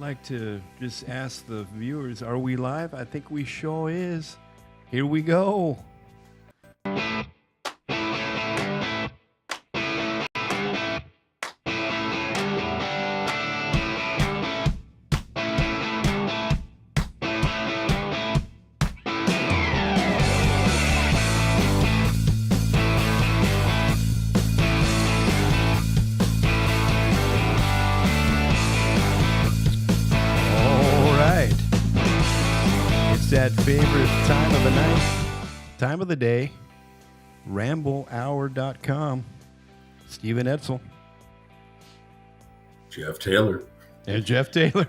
Like to just ask the viewers, are we live? I think we sure is. Here we go. All right. It's that favorite time of the night, time of the day, ramblehour.com. Steven Etzel Jeff Taylor. and Jeff Taylor.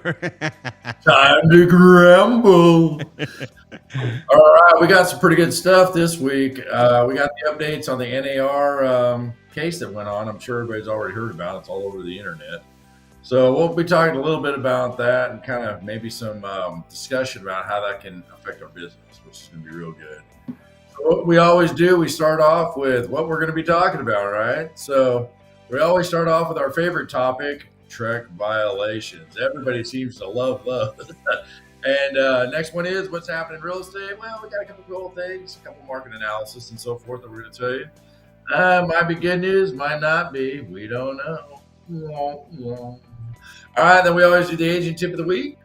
Time to grumble. All right, we got some pretty good stuff this week. We got the updates on the NAR case that went on. I'm sure everybody's already heard about it. It's all over the internet. So we'll be talking a little bit about that and kind of maybe some discussion about how that can affect our business, which is going to be real good. So what we always do, we start off with what we're going to be talking about, right? So we always start off with our favorite topic, truck violations. Everybody seems to love those. And next one is what's happening in real estate. Well, we got a couple of cool things, a couple market analysis and so forth that we're going to tell you. Might be good news, might not be. We don't know. All right, then we always do the agent tip of the week.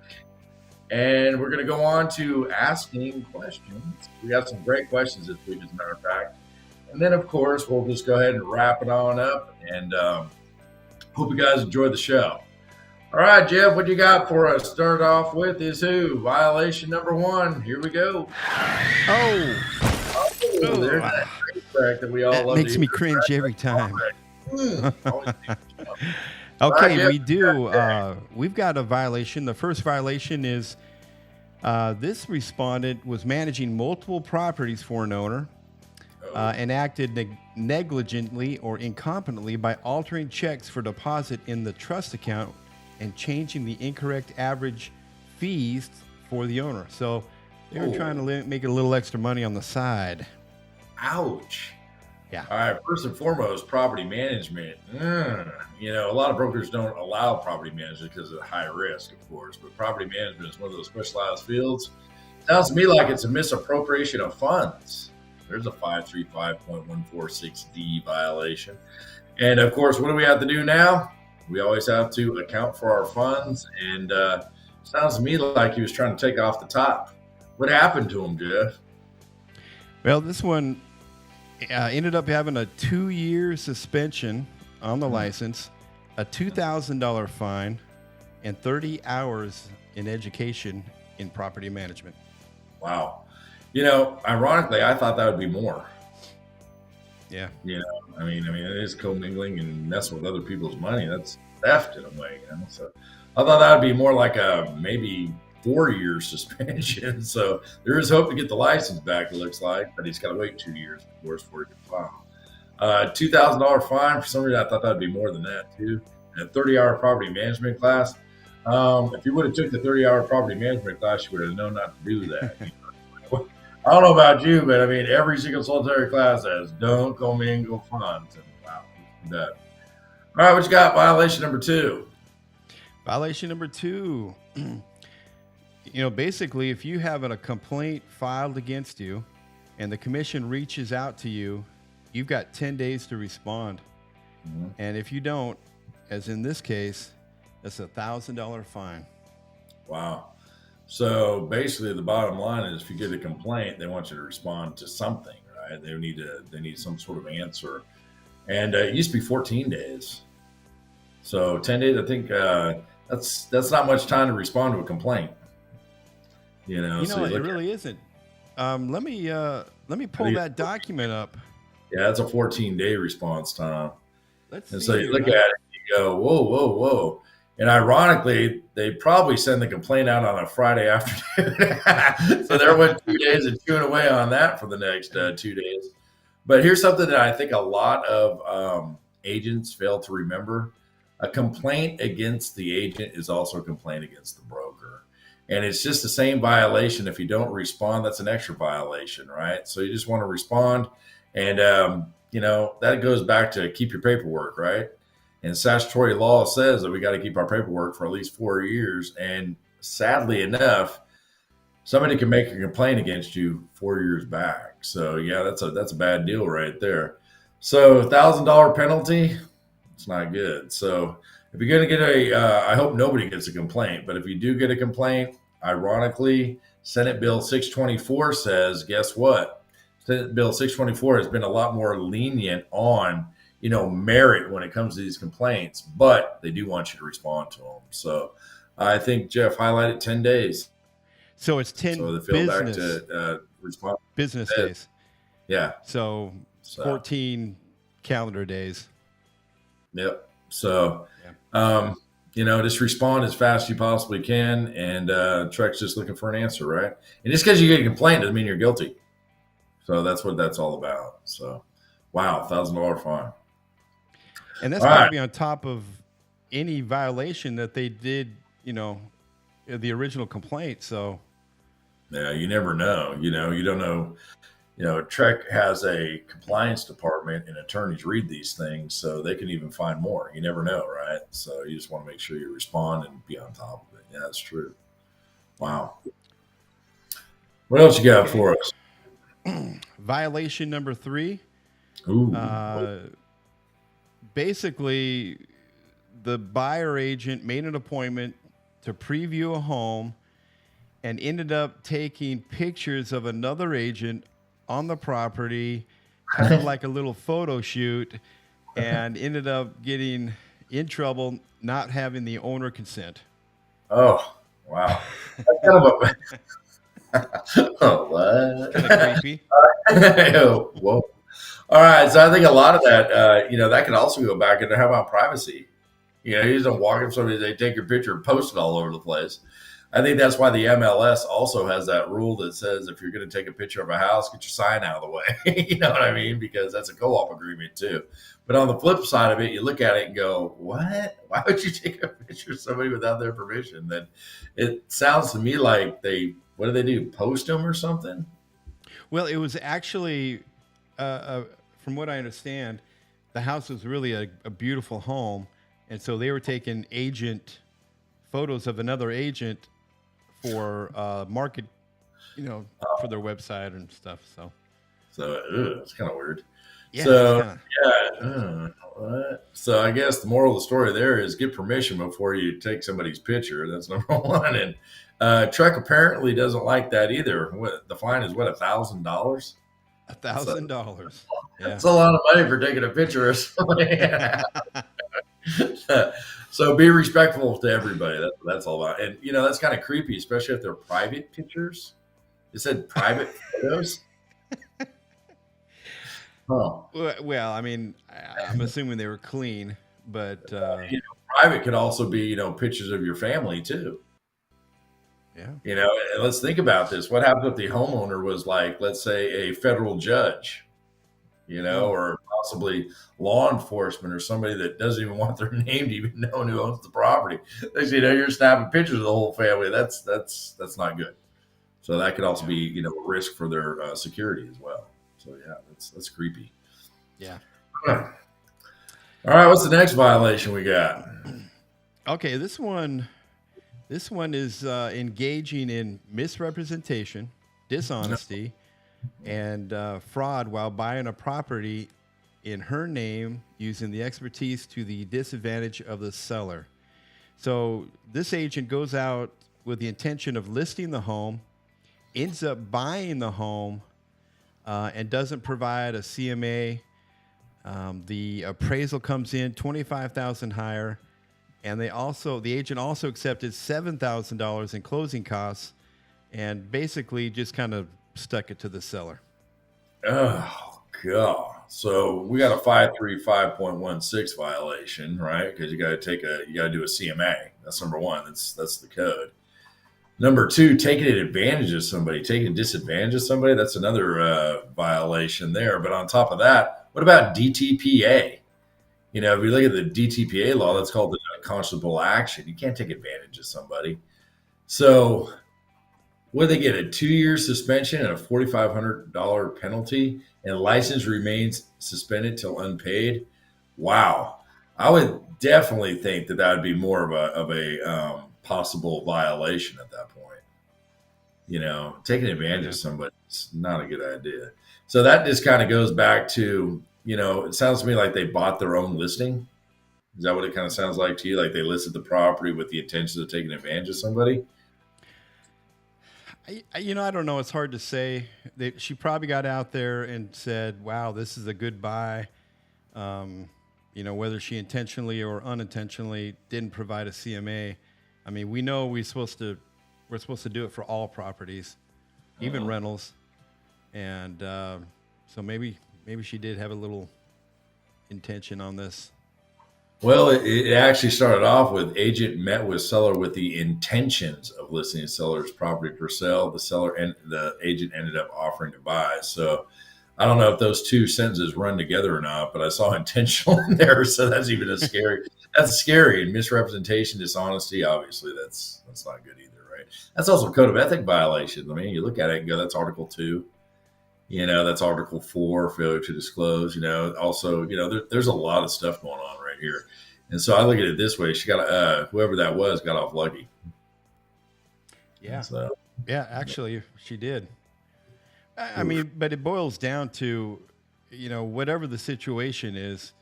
And we're going to go on to asking questions. We got some great questions this week, as a matter of fact. And then, of course, we'll just go ahead and wrap it on up. And hope you guys enjoy the show. All right, Jeff, what you got for us? Start off with is who? Violation number 1. Here we go. Oh, There's that track that we all that love. makes to me hear. cringe every time. Always makes me fun. Okay, Jeff. we do. We've got a violation. The first violation is this respondent was managing multiple properties for an owner and acted negligently or incompetently by altering checks for deposit in the trust account and changing the incorrect average fees for the owner. So they were trying to make a little extra money on the side. Ouch. Yeah. All right. First and foremost, property management. You know, a lot of brokers don't allow property management because of the high risk, of course. But property management is one of those specialized fields. Sounds to me like it's a misappropriation of funds. There's a 535.146D violation. And of course, what do we have to do now? We always have to account for our funds. And sounds to me like he was trying to take off the top. What happened to him, Jeff? Well, this one ended up having a 2-year suspension on the license, a $2,000 fine, and 30 hours in education in property management. Wow. You know, ironically, I thought that would be more. Yeah. You know, I mean, it is commingling and messing with other people's money. That's theft in a way, you know. So I thought that would be more like a maybe 4-year suspension. So there is hope to get the license back, it looks like, but he's got to wait 2 years, of course, for it to file. $2,000 fine. For some reason, I thought that'd be more than that too. And a 30-hour property management class. If you would have took the 30-hour property management class, you would have known not to do that. You know? I don't know about you, but I mean, every single solitary class has don't commingle funds. And wow, that. All right, what you got? Violation number 2. Violation number 2. Basically, if you have a complaint filed against you and the commission reaches out to you, you've got 10 days to respond. Mm-hmm. And if you don't, as in this case, that's a $1,000 fine. Wow. So basically, the bottom line is, if you get a complaint, they want you to respond to something, right? They need some sort of answer, and it used to be 14 days. So 10 days, I think that's not much time to respond to a complaint. You know, It really isn't. Let me pull that document up. Yeah, it's a 14-day response time. Let's and see. so you look at it, and you go, whoa. And ironically, they probably send the complaint out on a Friday afternoon. So there went 2 days of chewing away on that for the next 2 days. But here's something that I think a lot of agents fail to remember. A complaint against the agent is also a complaint against the broker. And it's just the same violation. If you don't respond, that's an extra violation, right? So you just want to respond. And, that goes back to keep your paperwork, right? And statutory law says that we got to keep our paperwork for at least 4 years. And sadly enough, somebody can make a complaint against you 4 years back. So yeah, that's a bad deal right there. So $1,000 penalty, it's not good. So if you're going to get I hope nobody gets a complaint, but if you do get a complaint, ironically, Senate Bill 624 says, guess what? Senate Bill 624 has been a lot more lenient on, merit when it comes to these complaints, but they do want you to respond to them. So I think Jeff highlighted 10 days. So it's 10 So they feel back business to respond. business days. Yeah. So 14 calendar days. Yep. So, just respond as fast as you possibly can. And Trek's just looking for an answer, right? And just because you get a complaint doesn't mean you're guilty. So that's what that's all about. So, wow, $1,000 fine. And that's got to be on top of any violation that they did, the original complaint. So, yeah, you never know. You don't know. Trek has a compliance department and attorneys read these things, so they can even find more. You never know, right? So you just want to make sure you respond and be on top of it. Yeah, that's true. Wow. What else you got for us? Violation number 3. Ooh. Basically, the buyer agent made an appointment to preview a home and ended up taking pictures of another agent on the property, kind of like a little photo shoot, and ended up getting in trouble not having the owner consent. Oh, wow. That's kind of a oh, what? Kind of creepy. Whoa. All right. So I think a lot of that, that can also go back into how about privacy? You just don't walk up to somebody, they take your picture and post it all over the place. I think that's why the MLS also has that rule that says if you're going to take a picture of a house, get your sign out of the way. You know what I mean? Because that's a co-op agreement too. But on the flip side of it, you look at it and go, what? Why would you take a picture of somebody without their permission? Then it sounds to me like what do they do? Post them or something? Well, it was actually, from what I understand, the house was really a beautiful home. And so they were taking agent photos of another agent for market, for their website and stuff. So it's kind of weird. Yeah. So what? So I guess the moral of the story there is get permission before you take somebody's picture. That's number one. And Trek apparently doesn't like that either. The fine is what, $1,000? $1,000. Yeah. That's a lot of money for taking a picture of somebody. So be respectful to everybody. That's all about. And that's kind of creepy, especially if they're private pictures. It said private photos. Oh. Well, I mean, I'm assuming they were clean, but private could also be pictures of your family too. Yeah. And let's think about this. What happens if the homeowner was like, let's say, a federal judge, or possibly law enforcement or somebody that doesn't even want their name to even know who owns the property. They say, you're snapping pictures of the whole family. That's not good. So that could also be, a risk for their security as well. So yeah, that's creepy. Yeah. All right. What's the next violation we got? Okay. This one is engaging in misrepresentation, dishonesty, and fraud while buying a property in her name using the expertise to the disadvantage of the seller. So this agent goes out with the intention of listing the home, ends up buying the home, and doesn't provide a CMA. The appraisal comes in $25,000 higher, and the agent also accepted $7,000 in closing costs, and basically just kind of stuck it to the seller. Oh God! So we got a 535.16 violation, right? Because you got to do a CMA. That's number one. That's the code. Number two, taking advantage of somebody, taking disadvantage of somebody. That's another violation there. But on top of that, what about DTPA? If you look at the DTPA law, that's called the unconscionable action. You can't take advantage of somebody. So what do they get? A 2-year suspension and a $4,500 penalty, and license remains suspended till unpaid. Wow. I would definitely think that would be more of a possible violation at that point. Taking advantage Yeah. of somebody is not a good idea. So that just kind of goes back to, it sounds to me like they bought their own listing. Is that what it kind of sounds like to you? Like they listed the property with the intention of taking advantage of somebody? I don't know. It's hard to say. She probably got out there and said, "Wow, this is a good buy." Um, whether she intentionally or unintentionally didn't provide a CMA. I mean, we know we're supposed to do it for all properties, even Uh-huh. rentals, and so maybe she did have a little intention on this. Well, it actually started off with agent met with seller with the intentions of listing seller's property for sale. The seller and the agent ended up offering to buy. So I don't know if those two sentences run together or not, but I saw intentional in there. So that's even a scary. That's scary. And misrepresentation, dishonesty, obviously, that's not good either, right? That's also code of ethic violation. I mean, you look at it and go, that's Article 2. That's Article 4, failure to disclose. Also, there's a lot of stuff going on right here. And so I look at it this way: she got whoever that was got off lucky. Yeah, So yeah. Actually, she did. I mean, but it boils down to, whatever the situation is,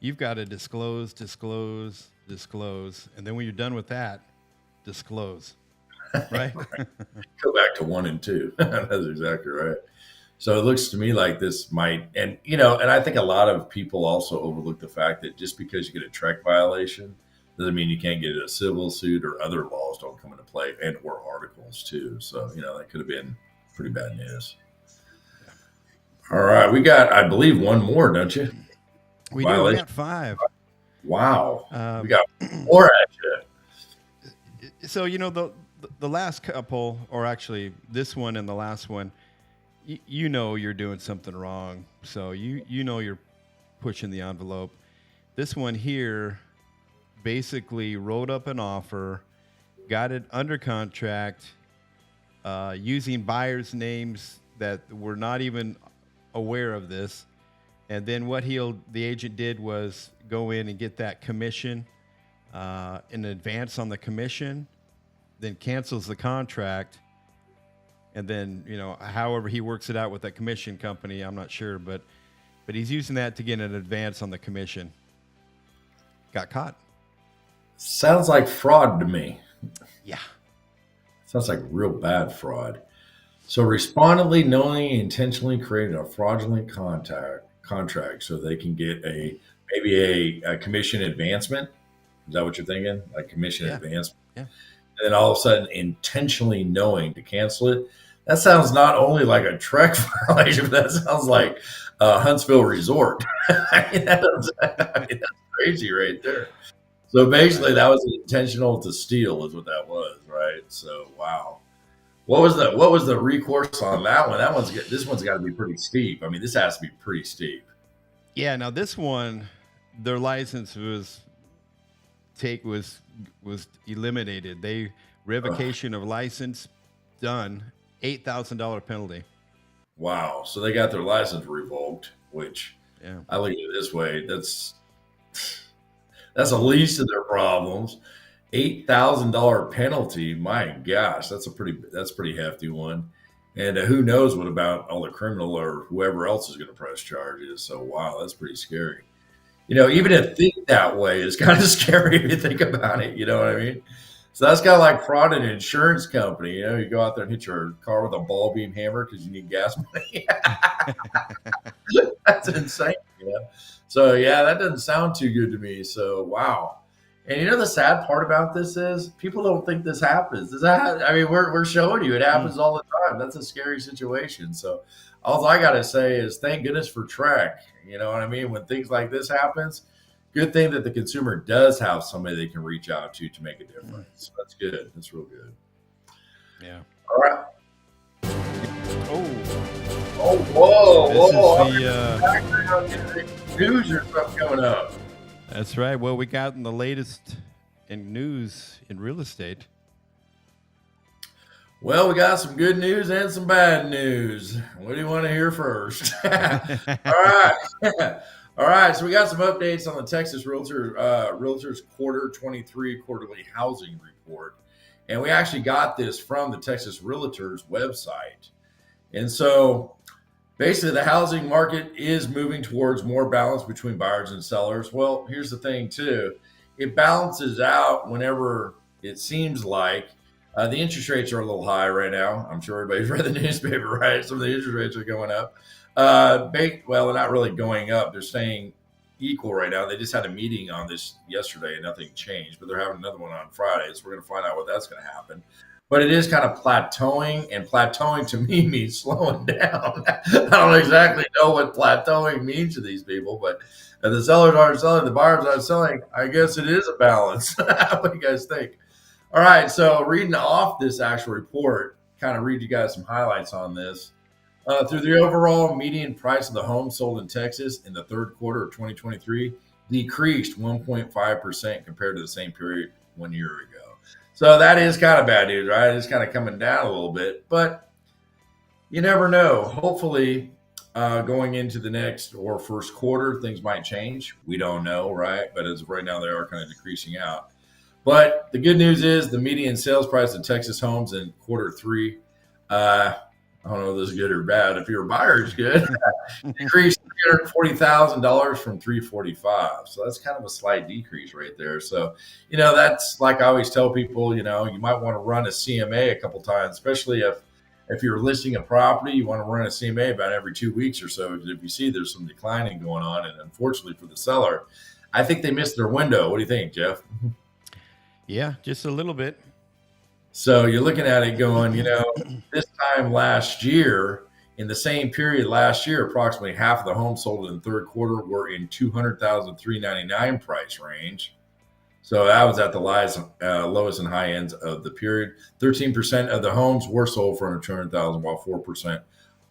you've got to disclose, disclose, disclose, and then when you're done with that, disclose, right? go back to 1 and 2. That's exactly right. So it looks to me like this might, and I think a lot of people also overlook the fact that just because you get a TREC violation doesn't mean you can't get a civil suit or other laws don't come into play and or articles too. So that could have been pretty bad news. All right, we got, I believe, one more, don't you? We do. We Violation. got 5. Wow, we Um, got more at you. so the last couple, or actually this one and the last one, you're doing something wrong. So you're pushing the envelope. This one here basically wrote up an offer, got it under contract, using buyers' names that were not even aware of this. And then what the agent did was go in and get that commission in advance on the commission, then cancels the contract, and then however he works it out with that commission company, I'm not sure, but he's using that to get an advance on the commission. Got caught. Sounds like fraud to me. Yeah. Sounds like real bad fraud. So respondently knowingly intentionally created a fraudulent contract so they can get maybe a commission advancement. Is that what you're thinking? Like commission Yeah. advancement? Yeah. And then all of a sudden intentionally knowing to cancel it. That sounds not only like a TREC violation, but that sounds like Huntsville Resort. That's crazy right there. So basically, Right. that was intentional to steal, is what that was, right? So wow. What was the recourse on that one? This one's got to be pretty steep. I mean, this has to be pretty steep. Yeah. Now this one, their license was eliminated. They Ugh, revocation of license done. $8,000 penalty. wow. So they got their license revoked, which Yeah. I look at it this way. That's the least of their problems. $8,000 penalty. My gosh, that's a pretty hefty one. And who knows what about all the criminal or whoever else is going to press charges. So wow, that's pretty scary. Even Right. to think that way is kind of scary if you think about it. You know what I mean? So that's kind of like fraud in an insurance company. You go out there and hit your car with a ball beam hammer because you need gas money. That's insane. So yeah, that doesn't sound too good to me. So wow. And the sad part about this is people don't think this happens. I mean, we're showing you it Mm. happens all the time. That's a scary situation. So all I gotta say is thank goodness for track. You know what I mean? When things like this happens, good thing that the consumer does have somebody they can reach out to make a Mm. difference. That's good. That's real good. Yeah. All right. Oh, Oh, whoa, this is whoa. I'm the. news or something coming up. That's right. Well, we got in the latest in news in real estate. Well, we got some good news and some bad news. What do you want to hear first? All right. All right, so we got some updates on the Texas Realtors Quarter 23 quarterly housing report, and we actually got this from the Texas Realtors website. And so, basically, the housing market is moving towards more balance between buyers and sellers. Well, here's the thing, too. It balances out whenever it seems like the interest rates are a little high right now. I'm sure everybody's read the newspaper, right? Some of the interest rates are going up. Well, they're not really going up. They're staying equal right now. They just had a meeting on this yesterday and nothing changed, but they're having another one on Friday. So we're going to find out what that's going to happen. But it is kind of plateauing, and plateauing to me means slowing down. I don't exactly know what plateauing means to these people, but if the sellers aren't selling, the buyers aren't selling, I guess it is a balance. What do you guys think? All right, so reading off this actual report, kind of read you guys some highlights on this. Through the overall median price of the home sold in Texas in the third quarter of 2023 decreased 1.5% compared to the same period 1 year ago. So that is kind of bad news, right? It's kind of coming down a little bit, but you never know. Hopefully, going into the next or first quarter, things might change. We don't know, right? But as of right now, they are kind of decreasing out. But the good news is the median sales price of Texas homes in quarter three, I don't know if this is good or bad. If you're a buyer, it's good. Decreased $340,000 from 345. So that's kind of a slight decrease right there. So, that's like I always tell people, you might want to run a CMA a couple times, especially if you're listing a property, you want to run a CMA about every 2 weeks or so. If you see there's some declining going on, and unfortunately for the seller, I think they missed their window. What do you think, Jeff? Yeah, just a little bit. So you're looking at it going, this time last year, in the same period last year, approximately half of the homes sold in the third quarter were in $200,399 price range. So that was at the lowest and high ends of the period. 13% of the homes were sold for under $200,000, while 4%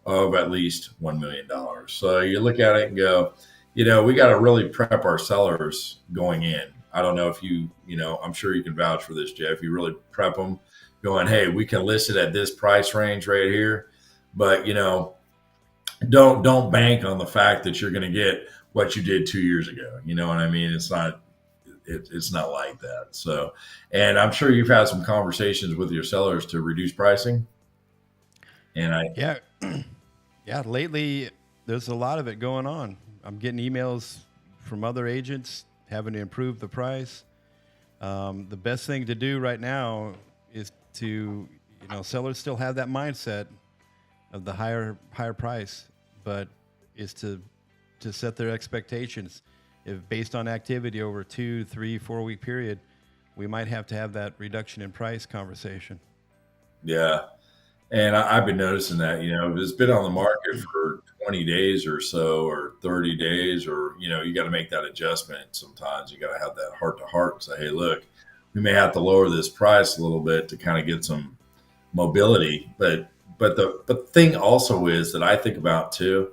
of at least $1 million. So you look at it and go, we got to really prep our sellers going in. I don't know if I'm sure you can vouch for this, Jeff. You really prep them going, hey, we can list it at this price range right here. But, don't bank on the fact that you're going to get what you did 2 years ago. You know what I mean? It's not like that. So, and I'm sure you've had some conversations with your sellers to reduce pricing. And Yeah. Yeah. Lately, there's a lot of it going on. I'm getting emails from other agents having to improve the price. The best thing to do right now is to, sellers still have that mindset of the higher price, but is to set their expectations. If based on activity over a 2, 3, 4 week period, we might have to have that reduction in price conversation. yeah. And I've been noticing that, it's been on the market for 20 days or so, or 30 days, or, you got to make that adjustment. Sometimes you got to have that heart to heart and say, hey, look, we may have to lower this price a little bit to kind of get some mobility. But the thing also is that I think about too,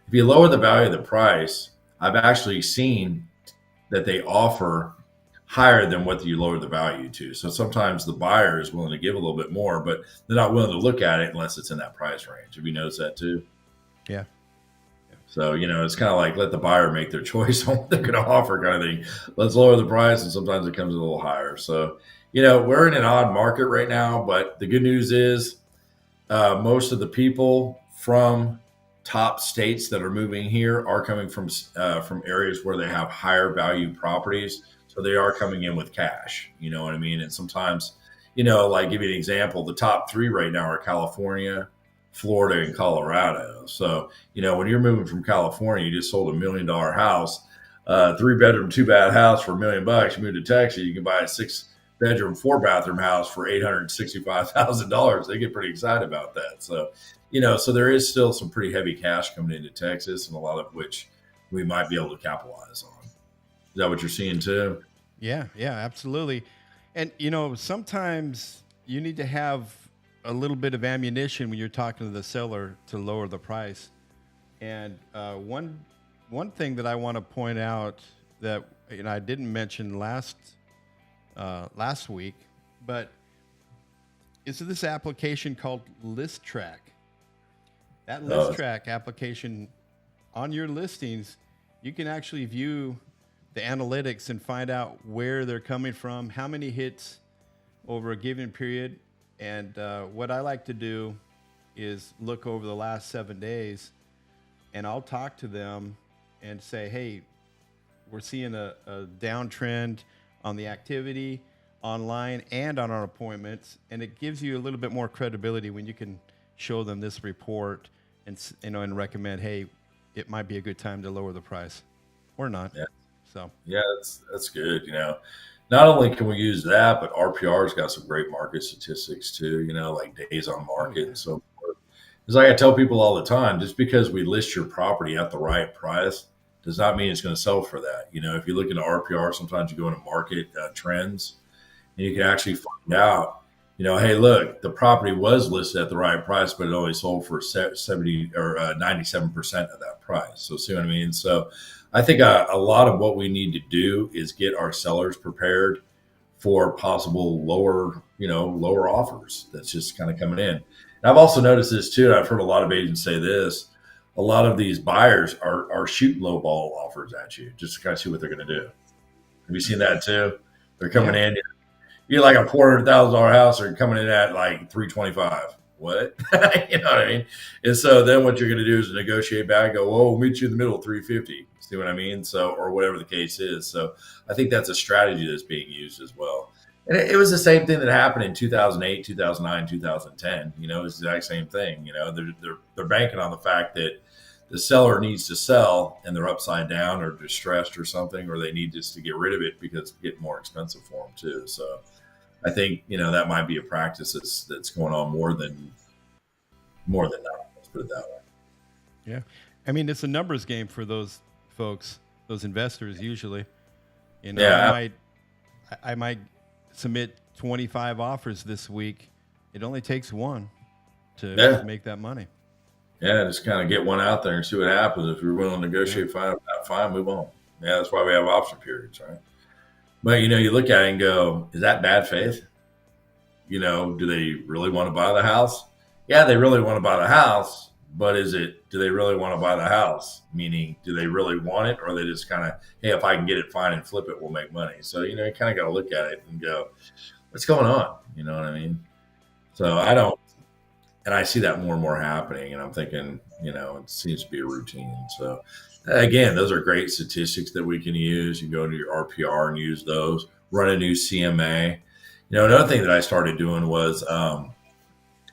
if you lower the value of the price, I've actually seen that they offer higher than what you lower the value to. So sometimes the buyer is willing to give a little bit more, but they're not willing to look at it unless it's in that price range. Have you noticed that too? Yeah. So, it's kind of like let the buyer make their choice on what they're going to offer kind of thing. Let's lower the price, and sometimes it comes a little higher. So, we're in an odd market right now, but the good news is most of the people from top states that are moving here are coming from areas where they have higher value properties. So they are coming in with cash, you know what I mean? And sometimes, like give you an example, the top three right now are California, Florida, and Colorado. So, when you're moving from California, you just sold $1 million house, 3-bedroom, 2-bath house for $1 million. You move to Texas, you can buy a 6-bedroom, 4-bathroom house for $865,000. They get pretty excited about that. So, so there is still some pretty heavy cash coming into Texas, and a lot of which we might be able to capitalize on. Is that what you're seeing too? Yeah, absolutely. And sometimes you need to have a little bit of ammunition when you're talking to the seller to lower the price. And one thing that I want to point out that I didn't mention last week, but is this application called List Track. That List Track application on your listings you can actually view the analytics and find out where they're coming from, how many hits over a given period. And what I like to do is look over the last 7 days, and I'll talk to them and say, hey, we're seeing a downtrend on the activity online and on our appointments, and it gives you a little bit more credibility when you can show them this report and recommend, hey, it might be a good time to lower the price or not. Yeah. So Yeah, that's good. Not only can we use that, but RPR's got some great market statistics too. Like days on market and so forth. It's like I tell people all the time, just because we list your property at the right price does not mean it's going to sell for that. If you look into RPR, sometimes you go into market trends, and you can actually find out, hey, look, the property was listed at the right price, but it only sold for 70 or 97% of that price. So see what I mean? So I think a lot of what we need to do is get our sellers prepared for possible lower offers that's just kind of coming in. And I've also noticed this too. And I've heard a lot of agents say this. A lot of these buyers are shooting low ball offers at you just to kind of see what they're going to do. Have you seen that too? They're coming in. You're like a $400,000 house, they're coming in at like 325. What? You know what I mean? And so then what you're going to do is negotiate back, go, whoa, we'll meet you in the middle of 350. See what I mean? So, or whatever the case is. So I think that's a strategy that's being used as well. And it was the same thing that happened in 2008, 2009, 2010. It's the exact same thing. They're banking on the fact that the seller needs to sell and they're upside down or distressed or something, or they need just to get rid of it because it's getting more expensive for them too. So I think, that might be a practice that's going on more than that. Let's put it that way. Yeah. I mean, it's a numbers game for those folks, those investors usually. Yeah. I might submit 25 offers this week. It only takes one to make that money. Yeah, just kind of get one out there and see what happens. If you're willing to negotiate, fine, move on. Yeah, that's why we have option periods, right? But you look at it and go, is that bad faith? Do they really want to buy the house? Yeah, they really want to buy the house, but do they really want to buy the house? Meaning, do they really want it, or are they just kind of, hey, if I can get it, fine, and flip it, we'll make money. So you kind of got to look at it and go, what's going on? You know what I mean? So I don't. And I see that more and more happening, and I'm thinking, it seems to be a routine. So, again, those are great statistics that we can use. You go into your RPR and use those. Run a new CMA. Another thing that I started doing was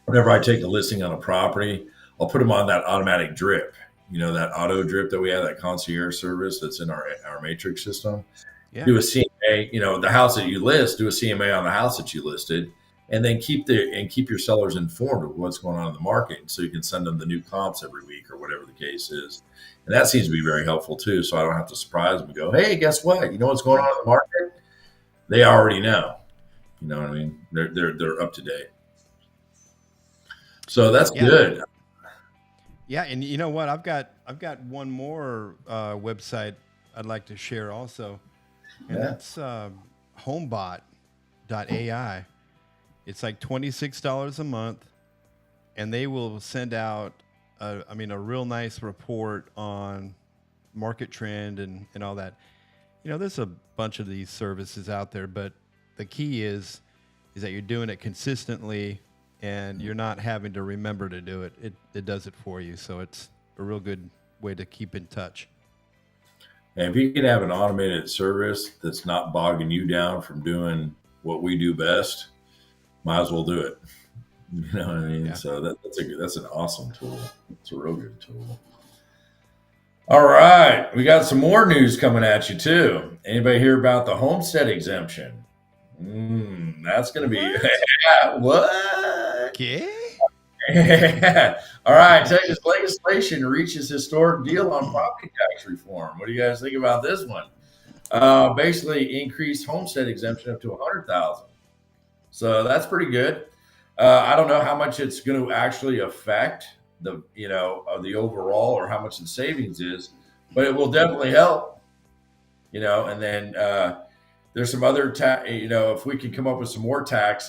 whenever I take the listing on a property, I'll put them on that automatic drip. That auto drip that we have, that concierge service that's in our matrix system. Yeah. Do a CMA. The house that you list, do a CMA on the house that you listed. And then keep your sellers informed of what's going on in the market, so you can send them the new comps every week or whatever the case is. And that seems to be very helpful too. So I don't have to surprise them and go, "Hey, guess what? You know what's going on in the market?" They already know. You know what I mean? They're up to date. So that's good. Yeah, and you know what? I've got one more website I'd like to share also, and that's homebot.ai. It's like $26 a month, and they will send out, a real nice report on market trend and all that. There's a bunch of these services out there, but the key is that you're doing it consistently, and you're not having to remember to do it. It does it for you, so it's a real good way to keep in touch. And if you can have an automated service that's not bogging you down from doing what we do best, might as well do it. You know what I mean? Yeah. So that's an awesome tool. It's a real good tool. All right. We got some more news coming at you too. Anybody hear about the homestead exemption? That's going to be what? Okay. All right. Texas legislation reaches historic deal on property tax reform. What do you guys think about this one? Basically increased homestead exemption up to $100,000. So that's pretty good. I don't know how much it's going to actually affect the overall, or how much the savings is, but it will definitely help. And then there's some other if we could come up with some more tax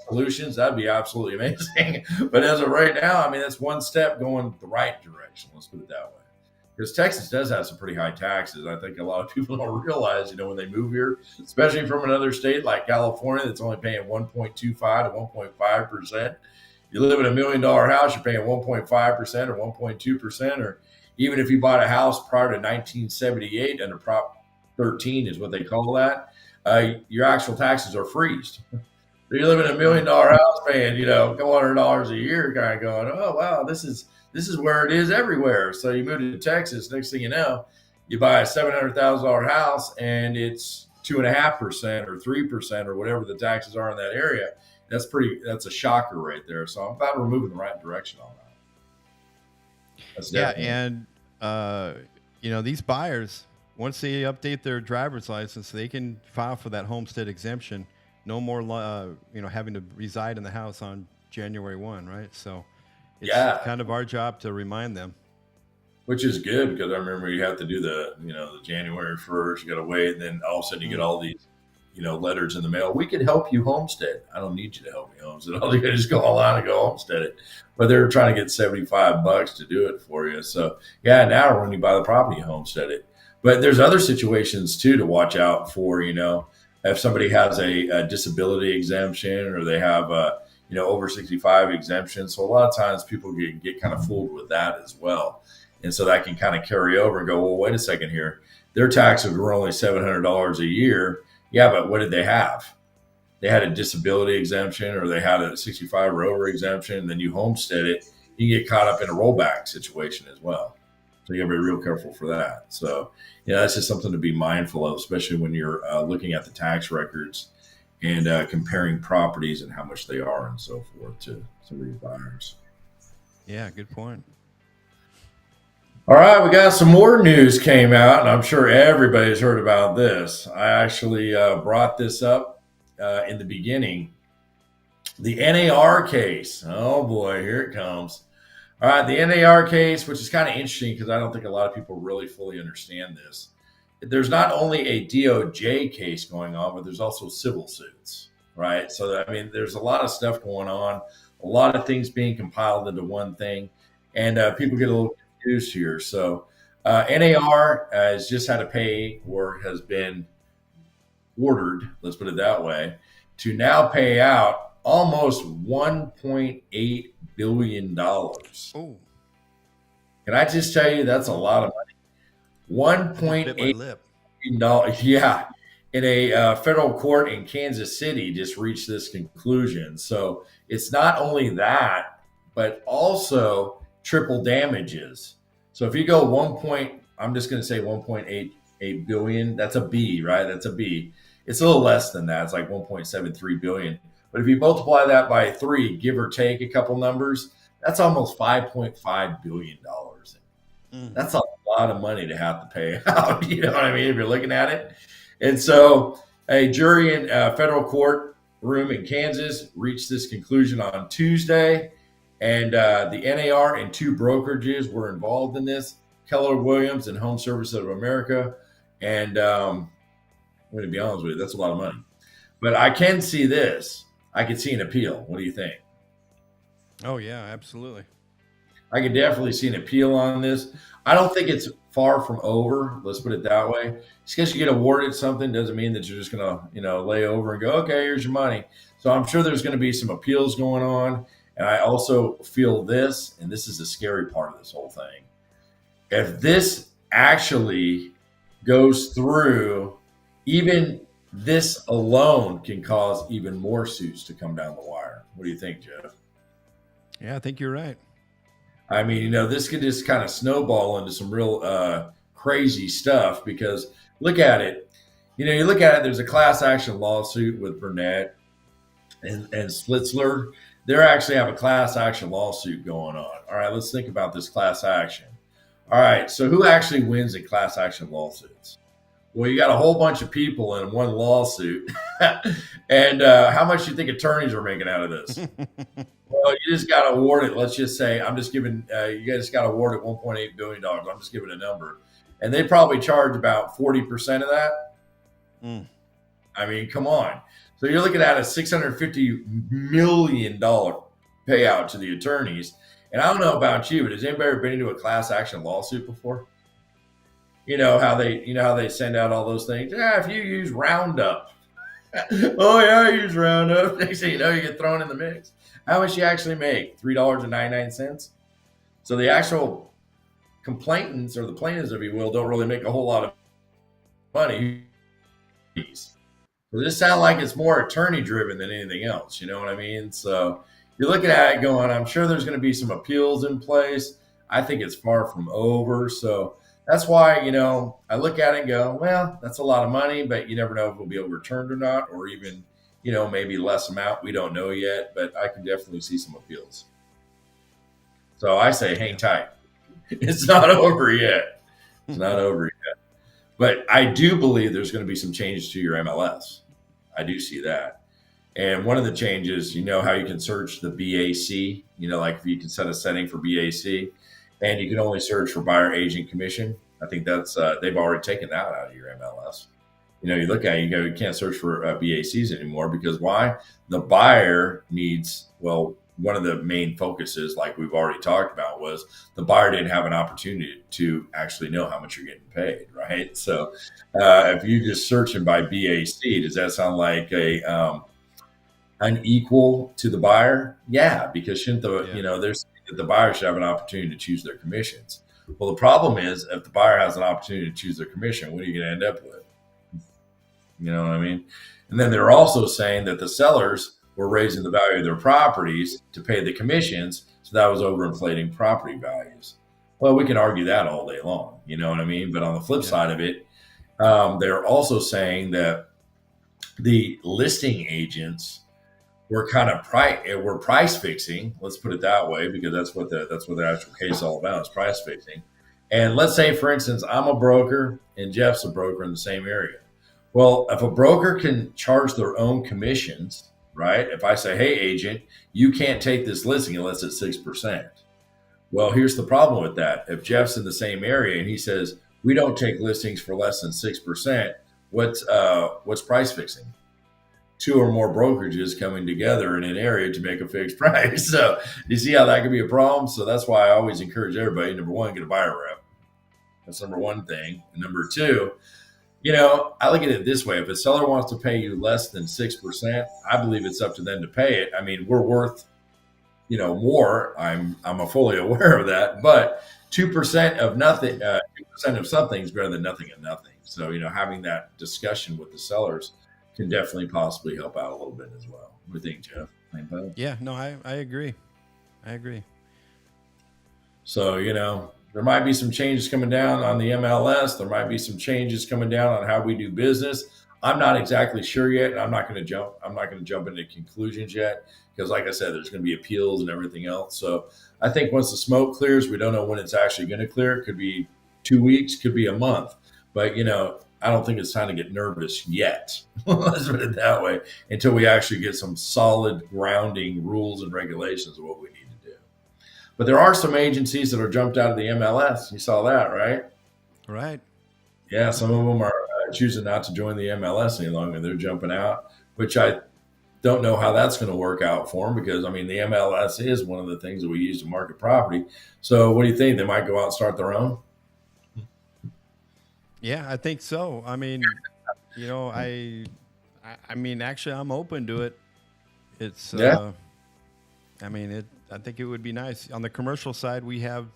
solutions, that'd be absolutely amazing. But as of right now, that's one step going the right direction. Let's put it that way. because Texas does have some pretty high taxes. I think a lot of people don't realize, when they move here, especially from another state like California that's only paying 1.25 to 1.5%. You live in $1 million house, you're paying 1.5% or 1.2%, or even if you bought a house prior to 1978 under Prop 13 is what they call that, your actual taxes are freezed. So you live in $1 million house paying, a couple $100 a year, kind of going, oh wow, this is where it is everywhere. So you move to Texas, next thing you know, you buy a $700,000 house and it's 2.5% or 3% or whatever the taxes are in that area. That's a shocker right there. So I'm glad we're moving in the right direction on that. That's and these buyers, once they update their driver's license, they can file for that homestead exemption. No more, having to reside in the house on January 1, right? So it's kind of our job to remind them. Which is good, because I remember you have to do the January 1st, you got to wait, and then all of a sudden you get all these, letters in the mail. We could help you homestead. I don't need you to help me homestead. All you got to just go online and go homestead it. But they're trying to get $75 to do it for you. So now when you buy the property, you homestead it. But there's other situations too to watch out for. If somebody has a disability exemption, or they have a over 65 exemption. So a lot of times people get kind of fooled with that as well. And so that can kind of carry over and go, well, wait a second here. Their taxes were only $700 a year. Yeah, but what did they have? They had a disability exemption, or they had a 65 or over exemption. And then you homestead it, you get caught up in a rollback situation as well. So you got to be real careful for that. So, that's just something to be mindful of, especially when you're looking at the tax records and comparing properties and how much they are and so forth to some of these buyers. Yeah, good point. All right, we got some more news came out, and I'm sure everybody's heard about this. I actually brought this up in the beginning. The NAR case. Oh boy, here it comes. All right, the NAR case, which is kind of interesting because I don't think a lot of people really fully understand this. There's not only a DOJ case going on, but there's also civil suits, right? So, there's a lot of stuff going on, a lot of things being compiled into one thing, and people get a little confused here. So, NAR has just had to pay, or has been ordered, let's put it that way, to now pay out almost $1.8 billion. Oh. Can I just tell you, that's a lot of money. $1.8 billion. Yeah. In a federal court in Kansas City just reached this conclusion. So it's not only that, but also triple damages. So if you go I'm just going to say 1.88 billion, that's a B, right? That's a B. It's a little less than that. It's like 1.73 billion. But if you multiply that by 3, give or take a couple numbers, that's almost $5.5 billion. That's a lot of money to have to pay out. You know what I mean? If you're looking at it. And so a jury in a federal court room in Kansas reached this conclusion on Tuesday. And the NAR and 2 brokerages were involved in this, Keller Williams and Home Services of America. And I'm going to be honest with you, that's a lot of money. But I can see this. I could see an appeal. What do you think? Oh, yeah, absolutely. I could definitely see an appeal on this. I don't think it's far from over. Let's put it that way. Just because you get awarded something doesn't mean that you're just going to, lay over and go, okay, here's your money. So I'm sure there's going to be some appeals going on. And I also feel this, and this is the scary part of this whole thing. If this actually goes through, even this alone can cause even more suits to come down the wire. What do you think, Jeff? Yeah, I think you're right. This could just kind of snowball into some real crazy stuff, because look at it. You look at it, there's a class action lawsuit with Burnett and Slitzler. They actually have a class action lawsuit going on. All right, let's think about this class action. All right, so who actually wins in class action lawsuits? Well, you got a whole bunch of people in one lawsuit. And how much do you think attorneys are making out of this? Well, you just got awarded, let's just say, I'm just giving, you guys got awarded $1.8 billion. I'm just giving a number. And they probably charge about 40% of that. Come on. So you're looking at a $650 million payout to the attorneys. And I don't know about you, but has anybody ever been into a class action lawsuit before? You know how they send out all those things. Yeah, if you use Roundup. Oh yeah, I use Roundup. Next thing you know, you get thrown in the mix. How much you actually make? $3.99. So the actual complainants or the plaintiffs, if you will, don't really make a whole lot of money. So this sounds like it's more attorney driven than anything else. You know what I mean? So you're looking at it going, I'm sure there's going to be some appeals in place. I think it's far from over. So that's why, I look at it and go, well, that's a lot of money, but you never know if it'll be overturned or not, or even, maybe less amount. We don't know yet, but I can definitely see some appeals. So I say, hang tight. It's not over yet. It's not over yet. But I do believe there's going to be some changes to your MLS. I do see that. And one of the changes, how you can search the BAC, like if you can set a setting for BAC, and you can only search for buyer agent commission. I think that's they've already taken that out of your MLS. You look at it, you can't search for BACs anymore because why? The buyer needs, one of the main focuses, like we've already talked about, was the buyer didn't have an opportunity to actually know how much you're getting paid, right? So if you just searching by BAC, does that sound like a unequal to the buyer? Yeah, because shouldn't the buyer should have an opportunity to choose their commissions. Well, the problem is if the buyer has an opportunity to choose their commission, what are you going to end up with? You know what I mean? And then they're also saying that the sellers were raising the value of their properties to pay the commissions. So that was overinflating property values. Well, we can argue that all day long. You know what I mean? But on the flip side of it, they're also saying that the listing agents were kind of price fixing. Let's put it that way, because that's what the actual case is all about, is price fixing. And let's say, for instance, I'm a broker and Jeff's a broker in the same area. Well, if a broker can charge their own commissions, right? If I say, hey, agent, you can't take this listing unless it's 6%. Well, here's the problem with that. If Jeff's in the same area and he says, we don't take listings for less than 6%, what's price fixing? Two or more brokerages coming together in an area to make a fixed price. So you see how that could be a problem? So that's why I always encourage everybody, number one, get a buyer rep. That's number one thing. And number two, I look at it this way. If a seller wants to pay you less than 6%, I believe it's up to them to pay it. I mean, we're worth, more. I'm fully aware of that, but 2% of nothing, 2% of something is better than nothing of nothing. So, having that discussion with the sellers can definitely possibly help out a little bit as well. What do you think, Jeff? Yeah, no, I agree. So, there might be some changes coming down on the MLS. There might be some changes coming down on how we do business. I'm not exactly sure yet. And I'm not going to jump into conclusions yet because, like I said, there's going to be appeals and everything else. So I think once the smoke clears, we don't know when it's actually going to clear. It could be 2 weeks, could be a month. But, I don't think it's time to get nervous yet. Let's put it that way, until we actually get some solid grounding rules and regulations of what we need to do. But there are some agencies that are jumped out of the MLS. You saw that, right? Right. Yeah, some of them are choosing not to join the MLS any longer. They're jumping out, which I don't know how that's going to work out for them because, the MLS is one of the things that we use to market property. So what do you think? They might go out and start their own? Yeah, I think so. Actually, I'm open to it. It's, yeah. I think it would be nice. On the commercial side, we have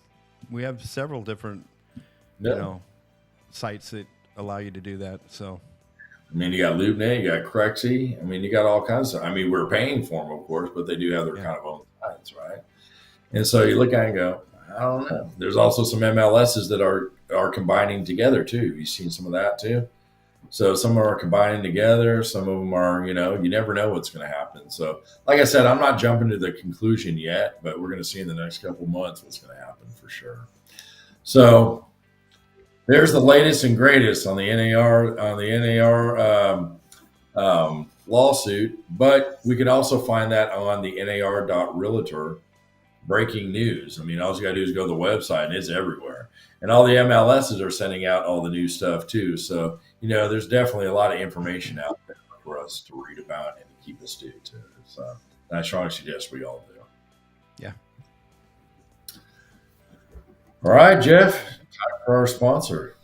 several different, sites that allow you to do that. So, you got LoopNet, you got Crexy. You got all kinds of. We're paying for them, of course, but they do have their kind of own sites, right? And so you look at it and go, I don't know. There's also some MLSs that are combining together too. You've seen some of that too. So some are combining together. Some of them are, you never know what's going to happen. So like I said, I'm not jumping to the conclusion yet, but we're going to see in the next couple of months what's going to happen for sure. So there's the latest and greatest on the NAR lawsuit, but we can also find that on the NAR.realtor breaking news. All you got to do is go to the website and it's everywhere. And all the MLSs are sending out all the new stuff too. So, there's definitely a lot of information out there for us to read about and to keep us to. So I strongly suggest we all do. Yeah. All right, Jeff, time for our sponsor.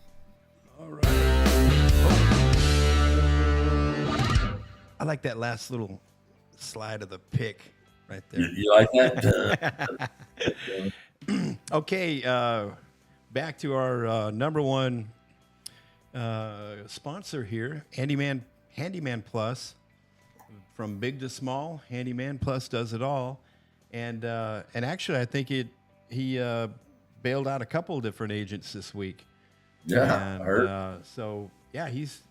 like that last little slide of the pick right there. You like that? Okay, back to our number one sponsor here, Handyman Plus. From big to small, Handyman Plus does it all. And actually, I think he bailed out a couple of different agents this week. Yeah, And I heard. so, yeah, he's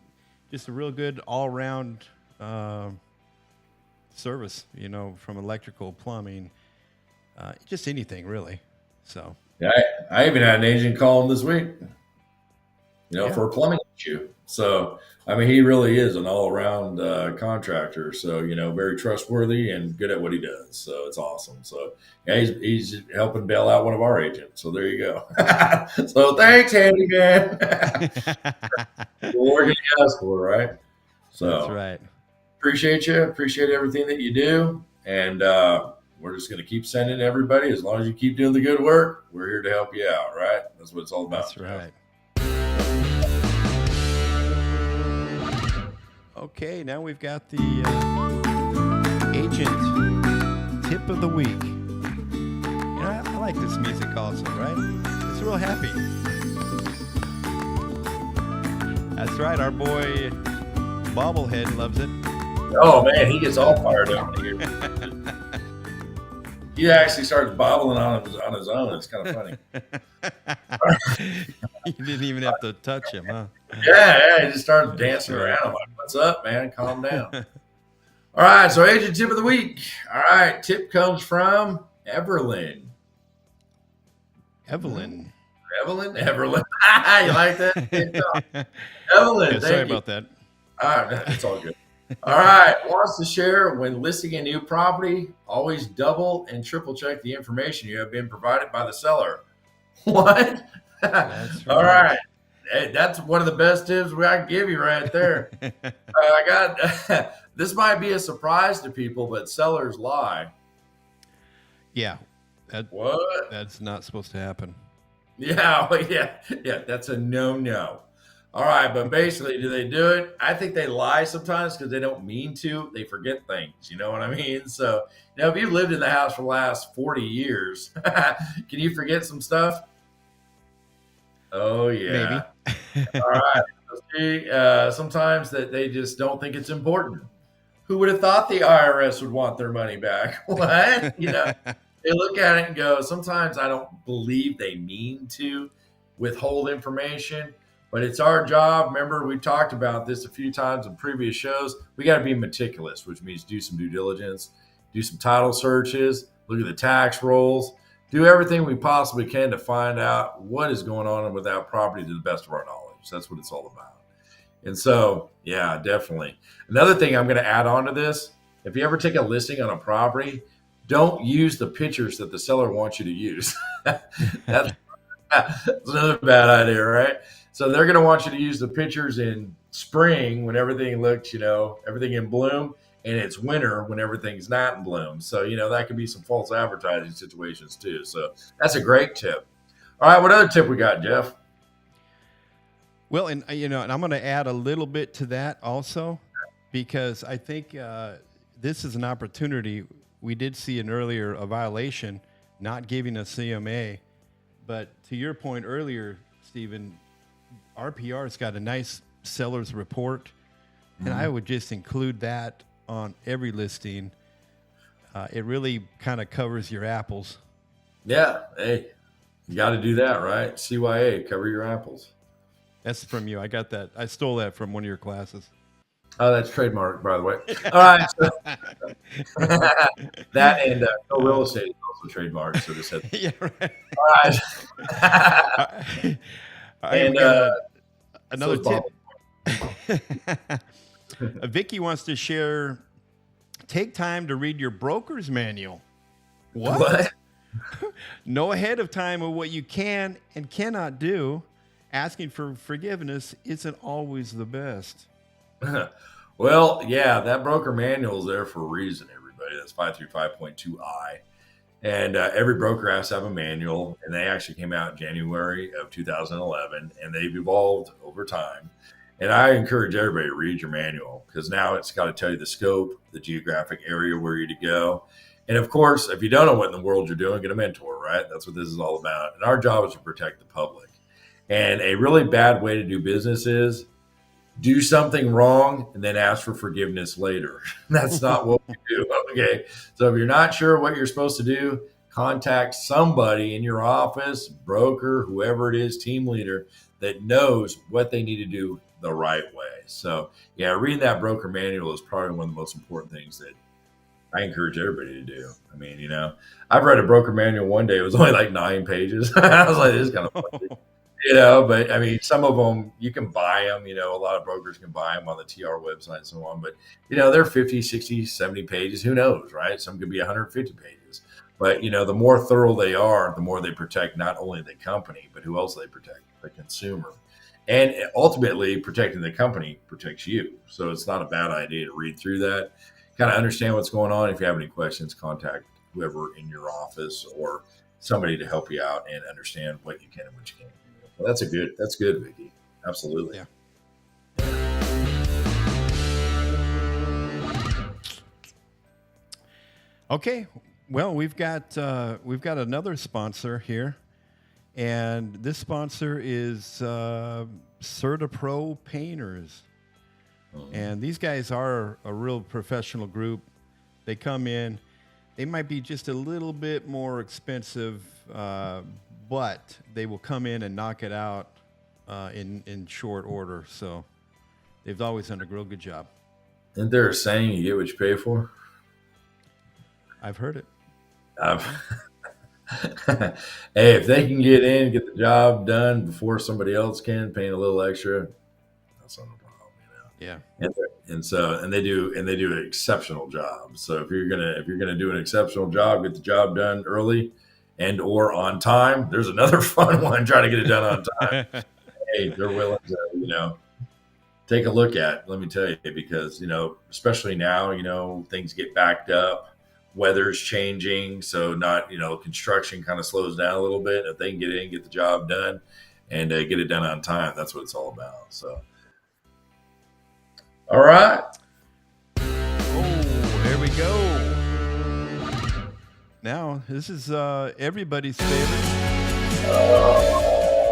just a real good all-round service, from electrical, plumbing, just anything, really. So, Yeah, I even had an agent call him this week, yeah, for a plumbing issue. So, I mean, he really is an all-around contractor. So, very trustworthy and good at what he does. So it's awesome. So, yeah, he's helping bail out one of our agents. So there you go. So thanks, handyman. What can you ask for, right? that's So right. appreciate you. Appreciate everything that you do. And we're just going to keep sending everybody. As long as you keep doing the good work, we're here to help you out, right? That's what it's all about. That's right. Okay, now we've got the agent tip of the week. I like this music also, right? It's real happy. That's right, our boy Bobblehead loves it. Oh man, he gets all fired up here. He actually starts bobbling on his own. It's kind of funny. You didn't even have to touch him, huh? Yeah, he just starts dancing around. I'm like, what's up, man? Calm down. All right, so agent tip of the week. All right, tip comes from Everlyn. Evelyn. Evelyn? You like that? Evelyn, Yeah, sorry thank you. about that. All right, it's all good. All right, wants to share when listing a new property, always double and triple check the information you have been provided by the seller. What? That's All right. right. Hey, that's one of the best tips I can give you right there. I got this might be a surprise to people, but sellers lie. Yeah, What? that's not supposed to happen. Yeah, well, yeah. That's a no. All right, but basically, do they do it? I think they lie sometimes because they don't mean to. They forget things. You know what I mean? So, if you've lived in the house for the last 40 years, can you forget some stuff? Oh yeah. Maybe. All right. See, sometimes that they just don't think it's important. Who would have thought the IRS would want their money back? What? They look at it and go, sometimes I don't believe they mean to withhold information, but it's our job. Remember, we talked about this a few times in previous shows. We got to be meticulous, which means do some due diligence, do some title searches, look at the tax rolls, do everything we possibly can to find out what is going on with that property to the best of our knowledge. That's what it's all about. And so, yeah, definitely. Another thing I'm going to add on to this, if you ever take a listing on a property, don't use the pictures that the seller wants you to use. That's another bad idea, right? So they're going to want you to use the pictures in spring when everything looks, everything in bloom, and it's winter when everything's not in bloom. So, that could be some false advertising situations too. So that's a great tip. All right, what other tip we got, Jeff? Well, and and I'm going to add a little bit to that also, because I think this is an opportunity. We did see a violation, not giving a CMA, but to your point earlier, Stephen, RPR's got a nice seller's report, and I would just include that on every listing. It really kind of covers your apples. Yeah, hey, you got to do that, right? CYA, cover your apples. That's from you. I got that. I stole that from one of your classes. Oh, that's trademark, by the way. All right. So, that and real estate is also trademarked. So just said. Yeah, right. All right. And another tip. Vicky wants to share. Take time to read your broker's manual. What? Know ahead of time of what you can and cannot do. Asking for forgiveness isn't always the best. Well, yeah, that broker manual is there for a reason, everybody. That's 535.2I. And every broker has to have a manual, and they actually came out in January of 2011, and they've evolved over time. And I encourage everybody to read your manual because now it's got to tell you the scope, the geographic area where you're to go. And of course, if you don't know what in the world you're doing, get a mentor, right? That's what this is all about. And our job is to protect the public. And a really bad way to do business is do something wrong and then ask for forgiveness later. That's not what we do. Okay. So if you're not sure what you're supposed to do, contact somebody in your office, broker, whoever it is, team leader that knows what they need to do the right way. So, yeah, reading that broker manual is probably one of the most important things that I encourage everybody to do. I mean, I've read a broker manual one day. It was only like 9 pages. I was like, this is kind of funny. But I mean, some of them you can buy them, a lot of brokers can buy them on the TR website and so on, but they're 50, 60, 70 pages. Who knows, right? Some could be 150 pages, but the more thorough they are, the more they protect not only the company, but who else they protect, the consumer. And ultimately protecting the company protects you. So it's not a bad idea to read through that, kind of understand what's going on. If you have any questions, contact whoever in your office or somebody to help you out and understand what you can and what you can't. Well, that's good, Vicky. Absolutely. Yeah. Okay. Well, we've got another sponsor here, and this sponsor is CertaPro Painters, and these guys are a real professional group. They come in. They might be just a little bit more expensive, but they will come in and knock it out in short order. So they've always done a real good job. Isn't there a saying, you get what you pay for? I've heard it. Hey, if they can get in, get the job done before somebody else can, paying a little extra, that's not a problem, Yeah. And they do an exceptional job. So if you're gonna do an exceptional job, get the job done early and or on time. There's another fun one, trying to get it done on time. Hey, they're willing to take a look at. Let me tell you, because especially now, things get backed up. Weather's changing, so not construction kind of slows down a little bit. If they can get in, get the job done, and get it done on time, that's what it's all about. So, all right. Oh, there we go. Now this is everybody's favorite.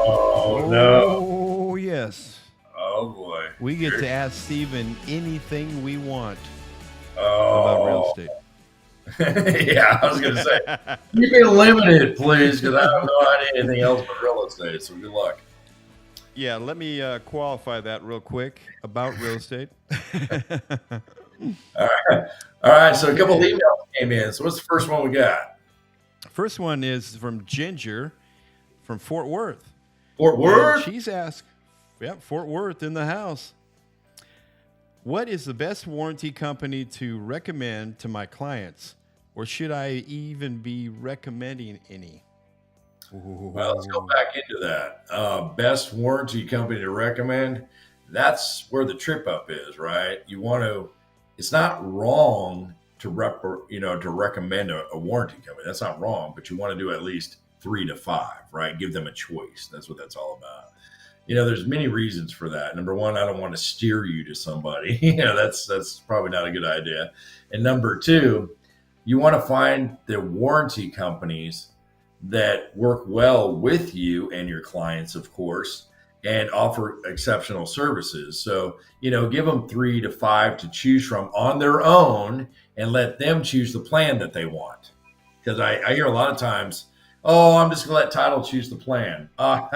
Oh no! Oh yes. Oh boy! We get to ask Steven anything we want Oh. about real estate. Yeah, I was going to say, keep it limited, please, because I don't know anything else but real estate. So good luck. Yeah, let me qualify that real quick about real estate. All right. So a couple of emails came in. So what's the first one we got? First one is from Ginger from Fort Worth. Fort Worth? And she's asked, Fort Worth in the house. What is the best warranty company to recommend to my clients? Or should I even be recommending any? Well, let's go back into that. Best warranty company to recommend. That's where the trip up is, right? It's not wrong to recommend a warranty company. That's not wrong, but you want to do at least 3 to 5, right? Give them a choice. That's what that's all about. There's many reasons for that. Number one, I don't want to steer you to somebody. That's probably not a good idea. And number two, you want to find the warranty companies that work well with you and your clients, of course, and offer exceptional services. So, give them 3 to 5 to choose from on their own and let them choose the plan that they want. Because I hear a lot of times, oh, I'm just going to let Title choose the plan. No.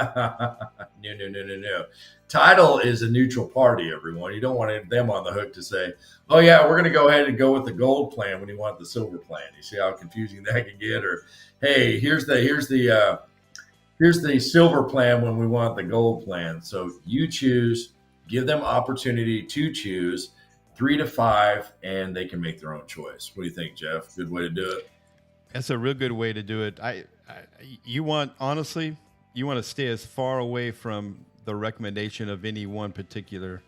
Title is a neutral party, everyone. You don't want them on the hook to say, oh, yeah, we're going to go ahead and go with the gold plan when you want the silver plan. You see how confusing that can get? Or, hey, here's the silver plan when we want the gold plan. So you choose, give them opportunity to choose 3 to 5, and they can make their own choice. What do you think, Jeff? Good way to do it? That's a real good way to do it. You want to stay as far away from the recommendation of any one particular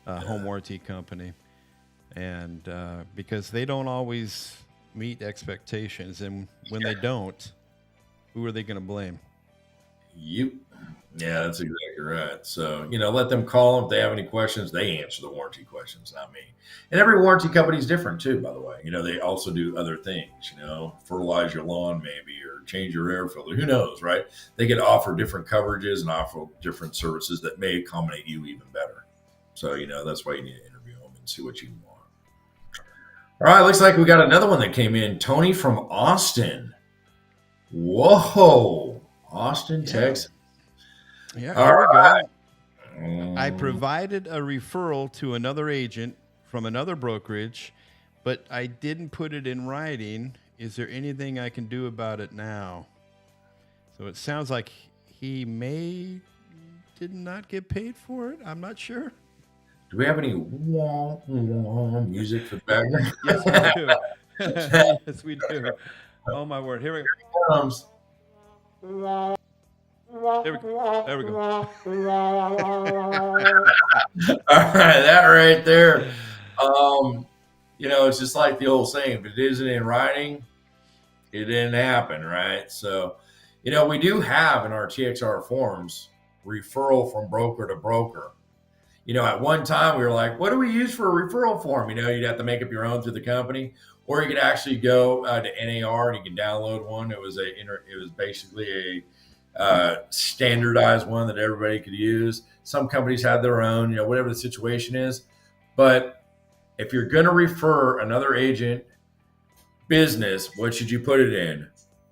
home warranty company, and because they don't always meet expectations, and when they don't, who are they going to blame? You. Yeah, that's exactly right. So, let them call them if they have any questions. They answer the warranty questions, not me. And every warranty company is different too, by the way. They also do other things, fertilize your lawn maybe or change your air filter. Who knows, right? They can offer different coverages and offer different services that may accommodate you even better. So, that's why you need to interview them and see what you want. All right, looks like we got another one that came in. Tony from Austin. Whoa, Austin, Yeah. Texas. Yeah, All here we right. go. I provided a referral to another agent from another brokerage, but I didn't put it in writing. Is there anything I can do about it now? So it sounds like he did not get paid for it. I'm not sure. Do we have any wah, wah music for the background? Yes, we do. Yes, we do. Oh my word! Here we go. Comes. There we go. There we go. All right, that right there. It's just like the old saying: if it isn't in writing, it didn't happen, right? So, we do have in our TXR forms referral from broker to broker. At one time we were like, what do we use for a referral form? You'd have to make up your own through the company, or you could actually go to NAR and you can download one. It was basically a standardized one that everybody could use. Some companies had their own, whatever the situation is. But if you're going to refer another agent business, what should you put it in?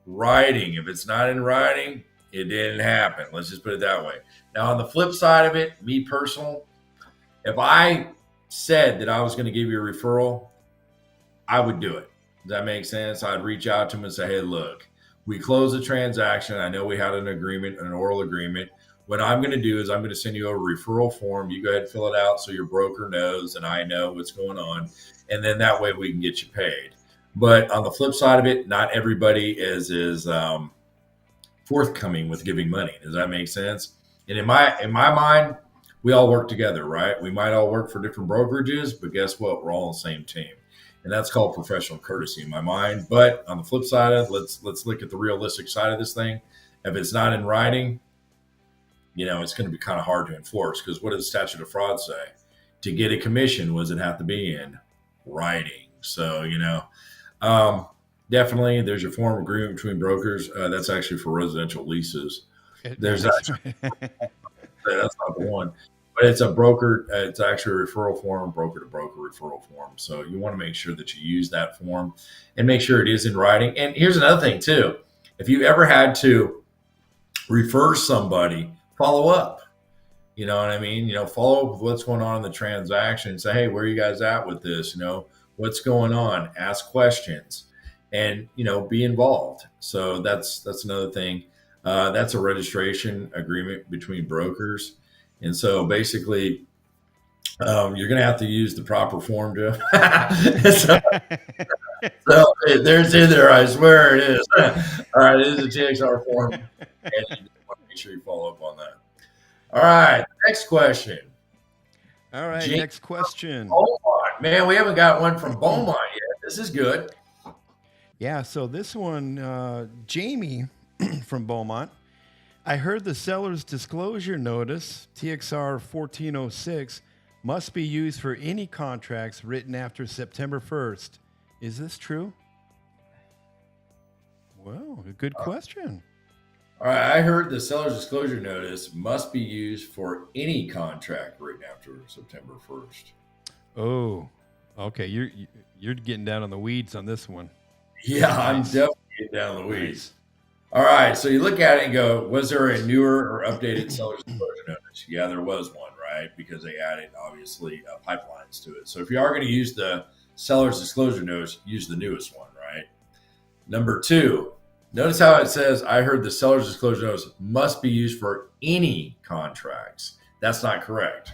Writing. If it's not in writing, it didn't happen. Let's just put it that way. Now, on the flip side of it, me personal, if I said that I was going to give you a referral, I would do it. Does that make sense? I'd reach out to them and say, hey, look, we closed the transaction. I know we had an agreement, an oral agreement. What I'm going to do is I'm going to send you a referral form. You go ahead and fill it out so your broker knows and I know what's going on. And then that way we can get you paid. But on the flip side of it, not everybody is forthcoming with giving money. Does that make sense? And in my mind, we all work together, right? We might all work for different brokerages, but guess what? We're all on the same team. And that's called professional courtesy in my mind. But on the flip side of it, let's look at the realistic side of this thing. If it's not in writing, it's going to be kind of hard to enforce, because what does the statute of fraud say? To get a commission, what does it have to be in writing? So, definitely there's your form of agreement between brokers. That's actually for residential leases. There's actually, that's not the one, but it's a broker. It's actually a referral form, broker to broker referral form. So you want to make sure that you use that form and make sure it is in writing. And here's another thing too. If you ever had to refer somebody, follow up. You know what I mean? Follow up with what's going on in the transaction. Say, hey, where are you guys at with this? What's going on? Ask questions and, be involved. So that's another thing. That's a registration agreement between brokers. And so basically, you're going to have to use the proper form to. so there's in there. I swear it is. All right. It is a TXR form. And you just want to make sure you follow up on that. All right. Next question. All right. Next question. Beaumont. Man, we haven't got one from Beaumont yet. This is good. Yeah. So this one, Jamie from Beaumont. I heard the seller's disclosure notice, TXR 1406, must be used for any contracts written after September 1st. Is this true? Well, a good question. All right. I heard the seller's disclosure notice must be used for any contract written after September 1st. Oh, okay. You're getting down on the weeds on this one. Yeah, nice. I'm definitely getting down on the weeds. Nice. All right. So you look at it and go, was there a newer or updated seller's disclosure notice? Yeah, there was one, right? Because they added, obviously, pipelines to it. So if you are going to use the seller's disclosure notice, use the newest one, right? Number two, notice how it says, I heard the seller's disclosure notice must be used for any contracts. That's not correct.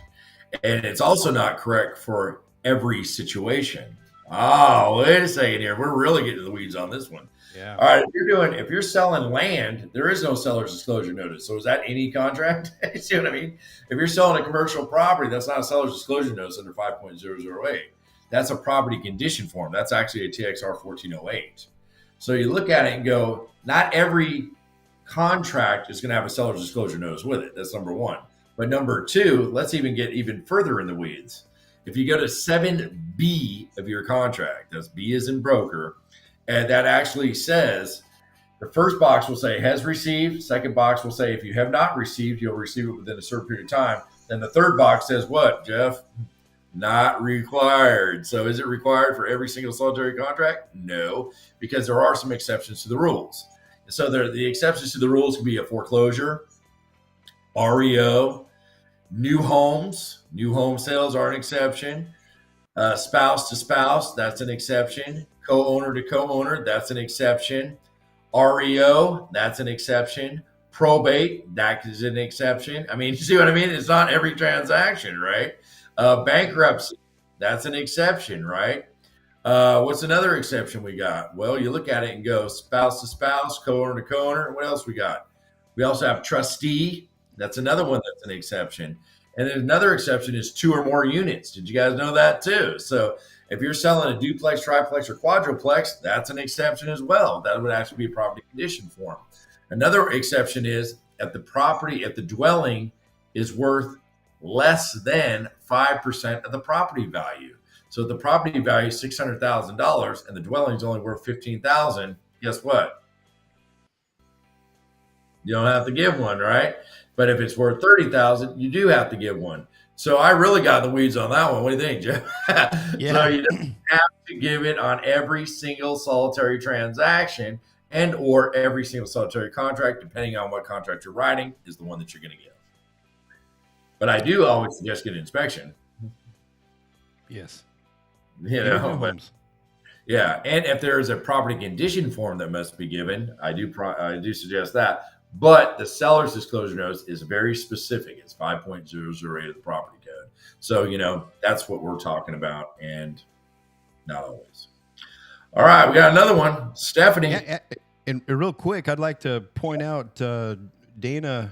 And it's also not correct for every situation. Oh, wait a second here. We're really getting to the weeds on this one. Yeah. All right. If you're selling land, there is no seller's disclosure notice. So is that any contract? You see what I mean? If you're selling a commercial property, that's not a seller's disclosure notice under 5.008. That's a property condition form. That's actually a TXR 1408. So you look at it and go, not every contract is going to have a seller's disclosure notice with it. That's number one. But number two, let's even get even further in the weeds. If you go to 7B of your contract, that's B as in broker, and that actually says the first box will say has received. Second box will say if you have not received, you'll receive it within a certain period of time. Then the third box says what, Jeff? Not required. So is it required for every single solitary contract? No, because there are some exceptions to the rules. So the exceptions to the rules can be a foreclosure, REO, new homes. New home sales are an exception. Spouse to spouse, that's an exception. Co-owner to co-owner, that's an exception. REO, that's an exception. Probate, that is an exception. I mean, you see what I mean? It's not every transaction, right? Bankruptcy, that's an exception, right? What's another exception we got? Well, you look at it and go spouse to spouse, co-owner to co-owner. What else we got? We also have trustee. That's another one that's an exception. And then another exception is 2 or more units. Did you guys know that too? So if you're selling a duplex, triplex, or quadruplex, that's an exception as well. That would actually be a property condition form. Another exception is if the dwelling is worth less than 5% of the property value. So if the property value is $600,000 and the dwelling is only worth $15,000, guess what? You don't have to give one, right? But if it's worth $30,000, you do have to give one. So I really got the weeds on that one. What do you think, Jeff? Yeah. So you don't have to give it on every single solitary transaction and or every single solitary contract, depending on what contract you're writing, is the one that you're going to give. But I do always suggest get an inspection. Yes. You know, but yeah, and if there is a property condition form that must be given, I do suggest that. But the seller's disclosure notice is very specific. It's 5.008 of the property code. So, you know, that's what we're talking about, and not always. All right, we got another one. Stephanie. Yeah, and real quick, I'd like to point out Dana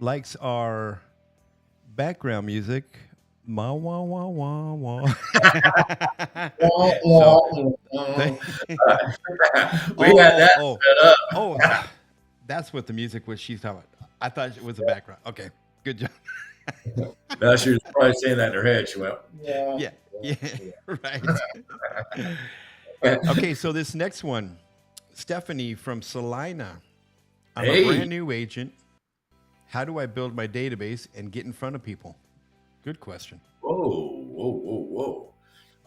likes our background music. Wah, wah, wah, wah, wah. We had that set up. Oh, that's what the music was she's talking about. I thought it was the background. Okay, good job. No, she was probably saying that in her head. She went, yeah, right. Okay, so this next one, Stephanie from Salina. I'm a brand new agent. How do I build my database and get in front of people? Good question. Whoa.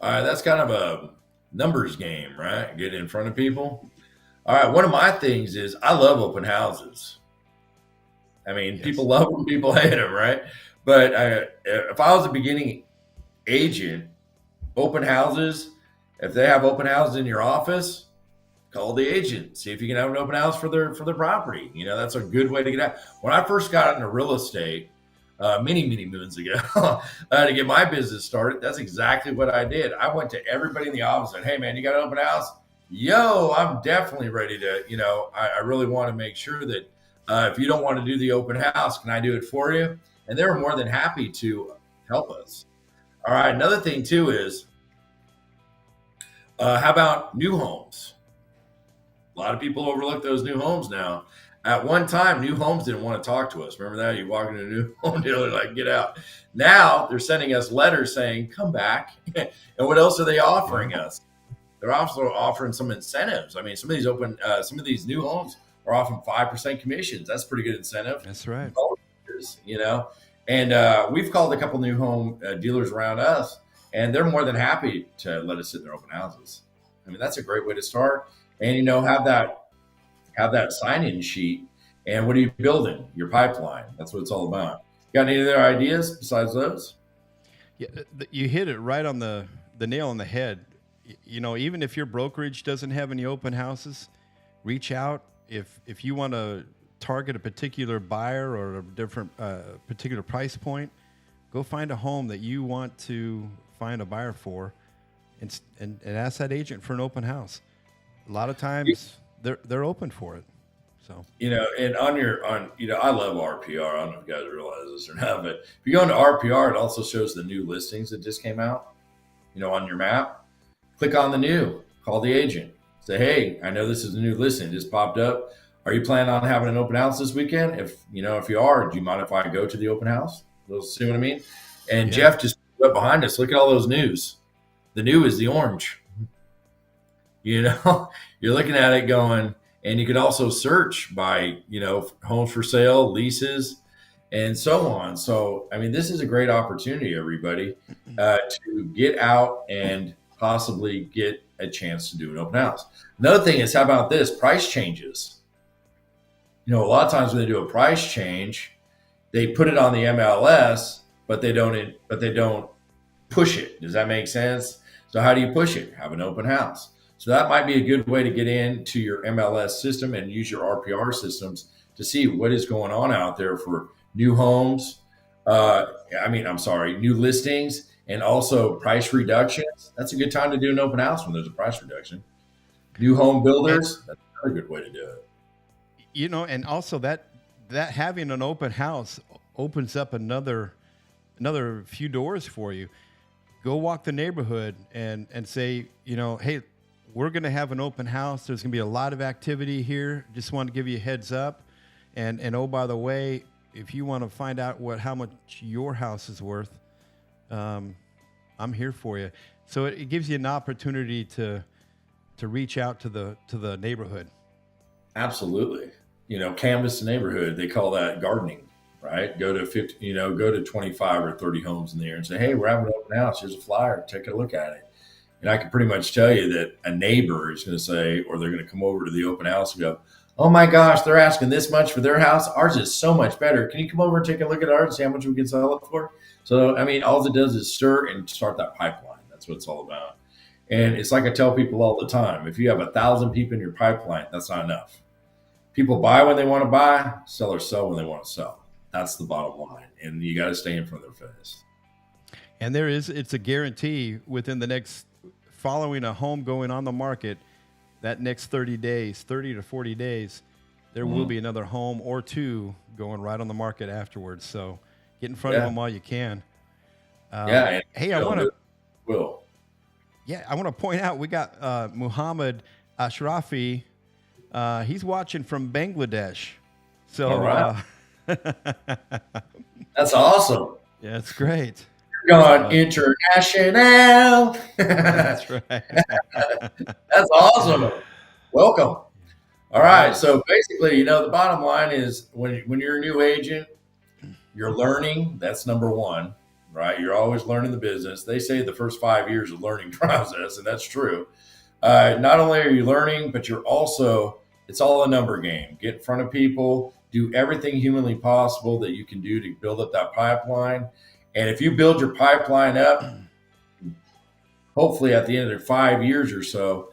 All right, that's kind of a numbers game, right? Get in front of people. All right, one of my things is I love open houses. I mean, people love them, people hate them, right? But if I was a beginning agent, open houses, if they have open houses in your office, call the agent. See if you can have an open house for their property. You know, that's a good way to get out. When I first got into real estate, many moons ago, to get my business started, that's exactly what I did. I went to everybody in the office and said, hey, man, you got an open house? Yo, I'm definitely ready to, you know, I really want to make sure that if you don't want to do the open house, can I do it for you? And they were more than happy to help us. All right, another thing too is, how about new homes? A lot of people overlook those new homes now. At one time, new homes didn't want to talk to us. Remember that? You walk into a new home dealer, like, get out. Now they're sending us letters saying, come back. And what else are they offering us? They're also offering some incentives. I mean, some of these new homes are offering 5% commissions. That's pretty good incentive. That's right. You know, and we've called a couple new home dealers around us, and they're more than happy to let us sit in their open houses. I mean, that's a great way to start. And, you know, have that sign-in sheet. And what are you building? Your pipeline. That's what it's all about. Got any other ideas besides those? Yeah, you hit it right on the nail on the head. You know, even if your brokerage doesn't have any open houses, reach out. If you want to target a particular buyer or a different particular price point, go find a home that you want to find a buyer for, and ask that agent for an open house. A lot of times they're open for it. So, you know, and you know, I love RPR. I don't know if you guys realize this or not, but if you go into RPR, it also shows the new listings that just came out, you know, on your map. Click on the new, call the agent. Say, hey, I know this is a new listing. It just popped up. Are you planning on having an open house this weekend? If you are, do you mind if I go to the open house? You'll see what I mean? And Yeah. Jeff just went behind us. Look at all those news. The new is the orange. You're looking at it going, and you could also search by, homes for sale, leases, and so on. So, I mean, this is a great opportunity, everybody, to get out and possibly get a chance to do an open house. Another thing is, how about this? Price changes. A lot of times when they do a price change, they put it on the MLS, but they don't push it. Does that make sense? So how do you push it? Have an open house. So that might be a good way to get into your MLS system and use your RPR systems to see what is going on out there for new homes. New listings and also price reductions. That's a good time to do an open house when there's a price reduction. New home builders, that's another good way to do it. And also that having an open house opens up another few doors for you. Go walk the neighborhood and say, hey, we're going to have an open house. There's going to be a lot of activity here. Just want to give you a heads up. And oh, by the way, if you want to find out how much your house is worth, I'm here for you. So it gives you an opportunity to reach out to the neighborhood. Absolutely. Canvas the neighborhood. They call that gardening, right? Go to 25 or 30 homes in there and say, hey, we're having an open house. Here's a flyer. Take a look at it. And I can pretty much tell you that a neighbor is going to say, or they're going to come over to the open house and go, oh my gosh, they're asking this much for their house. Ours is so much better. Can you come over and take a look at ours and see how much we can sell it for? So, all it does is stir and start that pipeline. That's what it's all about. And it's like I tell people all the time, if you have 1,000 people in your pipeline, that's not enough. People buy when they want to buy, sellers sell when they want to sell. That's the bottom line. And you got to stay in front of their face. And it's a guarantee within the next, following a home going on the market, that next 30 to 40 days, there will be another home or two going right on the market afterwards. So get in front of them while you can. Hey, I want to point out, we got Muhammad Ashrafi. He's watching from Bangladesh. So all right. That's awesome. Yeah, it's great. Gone international. That's right. That's awesome. Welcome. All right. So basically, the bottom line is when you're a new agent, you're learning. That's number one, right? You're always learning the business. They say the first 5 years of learning process, and that's true. Not only are you learning, but it's all a number game. Get in front of people, do everything humanly possible that you can do to build up that pipeline. And if you build your pipeline up, hopefully at the end of 5 years or so,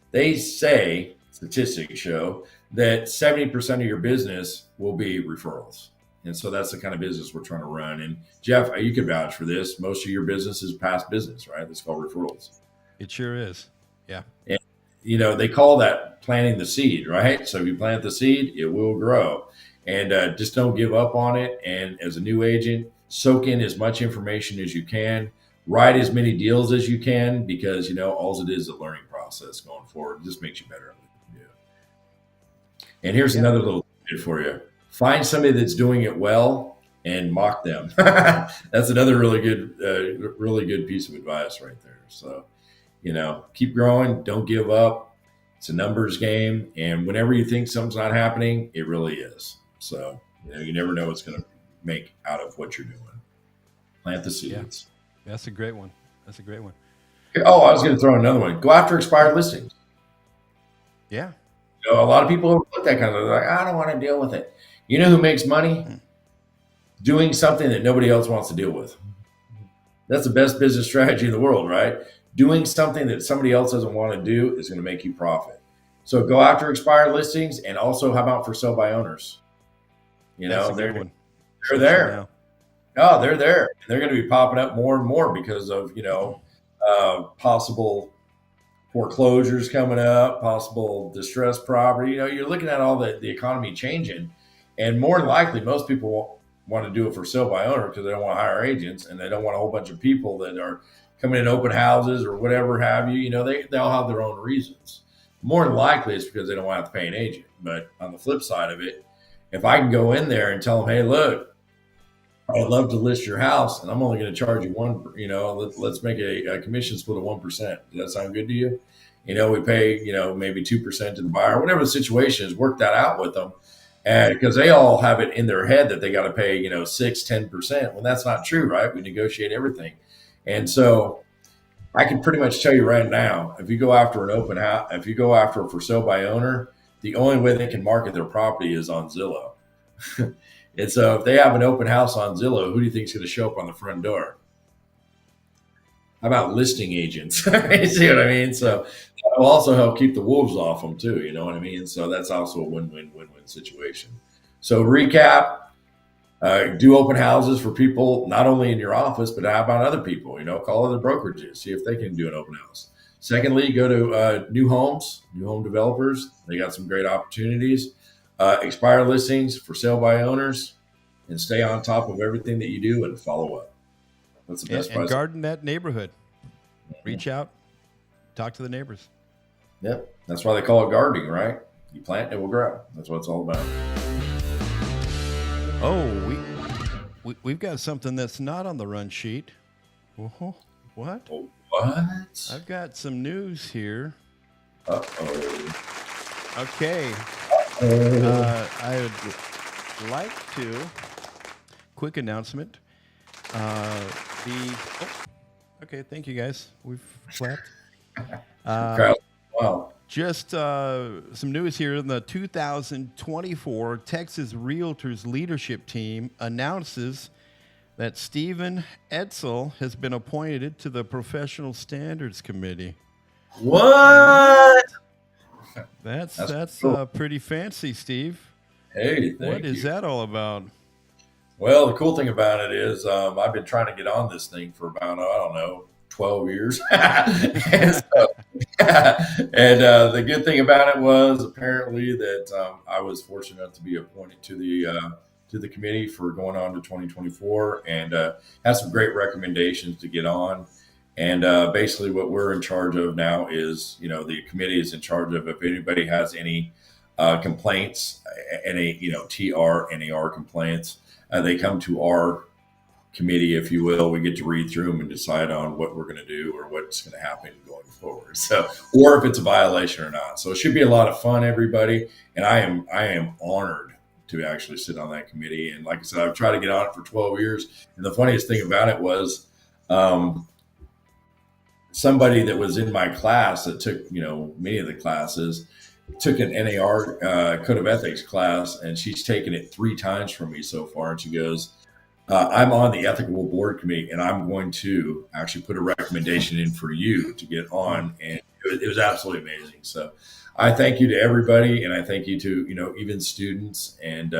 they say, statistics show, that 70% of your business will be referrals. And so that's the kind of business we're trying to run. And Jeff, you can vouch for this. Most of your business is past business, right? It's called referrals. It sure is. Yeah. And, they call that planting the seed, right? So if you plant the seed, it will grow. And just don't give up on it. And as a new agent, soak in as much information as you can, write as many deals as you can, because, all it is a learning process going forward. It just makes you better at what you do. And here's another little tip for you. Find somebody that's doing it well and mock them. That's another really good piece of advice right there. So, keep growing. Don't give up. It's a numbers game. And whenever you think something's not happening, it really is. So, you never know what's going to make out of what you're doing. Plant the seeds. Yeah. That's a great one. Oh, I was going to throw another one. Go after expired listings. Yeah. A lot of people overlook that kind of, they're like, I don't want to deal with it. You know who makes money? Doing something that nobody else wants to deal with. That's the best business strategy in the world, right? Doing something that somebody else doesn't want to do is going to make you profit. So go after expired listings, and also how about for sale by owners? They're there. Oh, they're there. They're going to be popping up more and more because of, possible foreclosures coming up, possible distressed property. You're looking at all the economy changing, and more than likely, most people won't want to do it for sale by owner because they don't want to hire agents, and they don't want a whole bunch of people that are coming in open houses or whatever have you. They all have their own reasons. more than likely it's because they don't want to pay an agent. But on the flip side of it, if I can go in there and tell them, hey, look, I'd love to list your house, and I'm only going to charge you one. Let's make a commission split of 1%. Does that sound good to you? We pay maybe 2% to the buyer, whatever the situation is. Work that out with them, and because they all have it in their head that they got to pay 6-10%. When that's not true, right? We negotiate everything, and so I can pretty much tell you right now, if you go after an open house, if you go after a for sale by owner, the only way they can market their property is on Zillow. And so if they have an open house on Zillow, who do you think is going to show up on the front door? How about listing agents? You see what I mean? So that will also help keep the wolves off them too. You know what I mean? So that's also a win-win situation. So recap, do open houses for people, not only in your office, but how about other people? Call other brokerages, see if they can do an open house. Secondly, go to new home developers. They got some great opportunities. Expired listings, for sale by owners, and stay on top of everything that you do and follow up. That's the best and garden that neighborhood. Reach out, talk to the neighbors. Yep, that's why they call it gardening, right? You plant, it will grow. That's what it's all about. Oh, we've got something that's not on the run sheet. Whoa, what? Oh, what? I've got some news here. Uh-oh. Okay. I would like to, quick announcement. Okay, thank you guys. We've clapped. Wow. Just some news here. The 2024 Texas Realtors Leadership Team announces that Stephen Edsel has been appointed to the Professional Standards Committee. What? That's cool. Pretty fancy, Steve. Hey, thank What is you. that all about? Well, the cool thing about it is I've been trying to get on this thing for about, 12 years. And the good thing about it was apparently that I was fortunate enough to be appointed to the committee for going on to 2024 and have some great recommendations to get on. And basically what we're in charge of now is, the committee is in charge of if anybody has any complaints, any, TR, NAR complaints, they come to our committee, if you will. We get to read through them and decide on what we're going to do or what's going to happen going forward. So, or if it's a violation or not. So it should be a lot of fun, everybody. And I am honored to actually sit on that committee. And like I said, I've tried to get on it for 12 years. And the funniest thing about it was, somebody that was in my class that took, many of the classes, took an NAR Code of Ethics class, and she's taken it 3 times from me so far. And she goes, I'm on the ethical board committee, and I'm going to actually put a recommendation in for you to get on. And it was absolutely amazing. So I thank you to everybody, and I thank you to, even students. And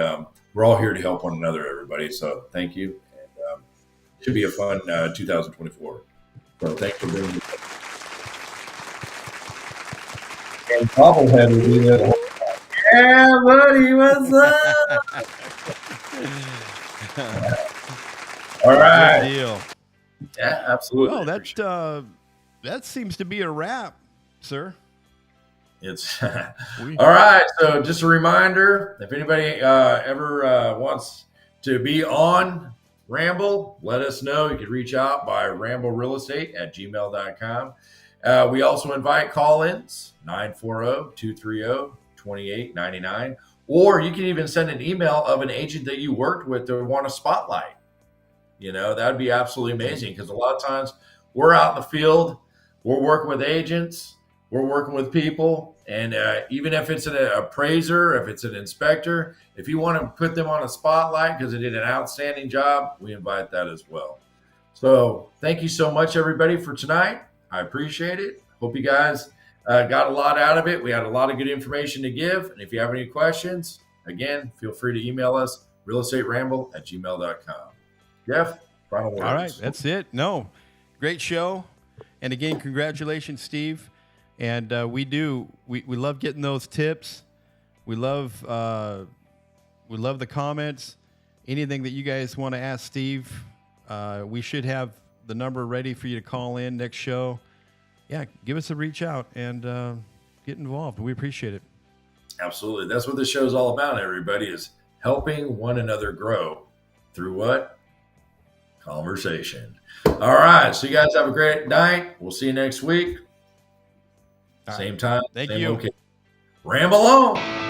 we're all here to help one another, everybody. So thank you. And it should be a fun 2024. So thanks for being here. And Bobblehead will be there. Yeah, buddy, what's up? All right. Good deal. Yeah, absolutely. Well, that seems to be a wrap, sir. It's all right. So just a reminder, if anybody ever wants to be on Ramble, let us know. You can reach out by ramblerealestate@gmail.com. We also invite call-ins, 940-230-2899. Or you can even send an email of an agent that you worked with to want a spotlight. That would be absolutely amazing, because a lot of times we're out in the field, we're working with agents, we're working with people, and even if it's an appraiser, if it's an inspector, if you want to put them on a spotlight because they did an outstanding job, we invite that as well. So thank you so much, everybody, for tonight. I appreciate it. Hope you guys got a lot out of it. We had a lot of good information to give. And if you have any questions, again, feel free to email us, realestateramble@gmail.com. Jeff, final words. All right, that's it. No, great show. And again, congratulations, Steve. And we love getting those tips. We love the comments. Anything that you guys want to ask Steve, we should have the number ready for you to call in next show. Yeah, give us a reach out, and get involved. We appreciate it. Absolutely. That's what this show is all about, everybody, is helping one another grow through what? Conversation. All right. So you guys have a great night. We'll see you next week. All Same right. time. Thank same you. location. Ramble on.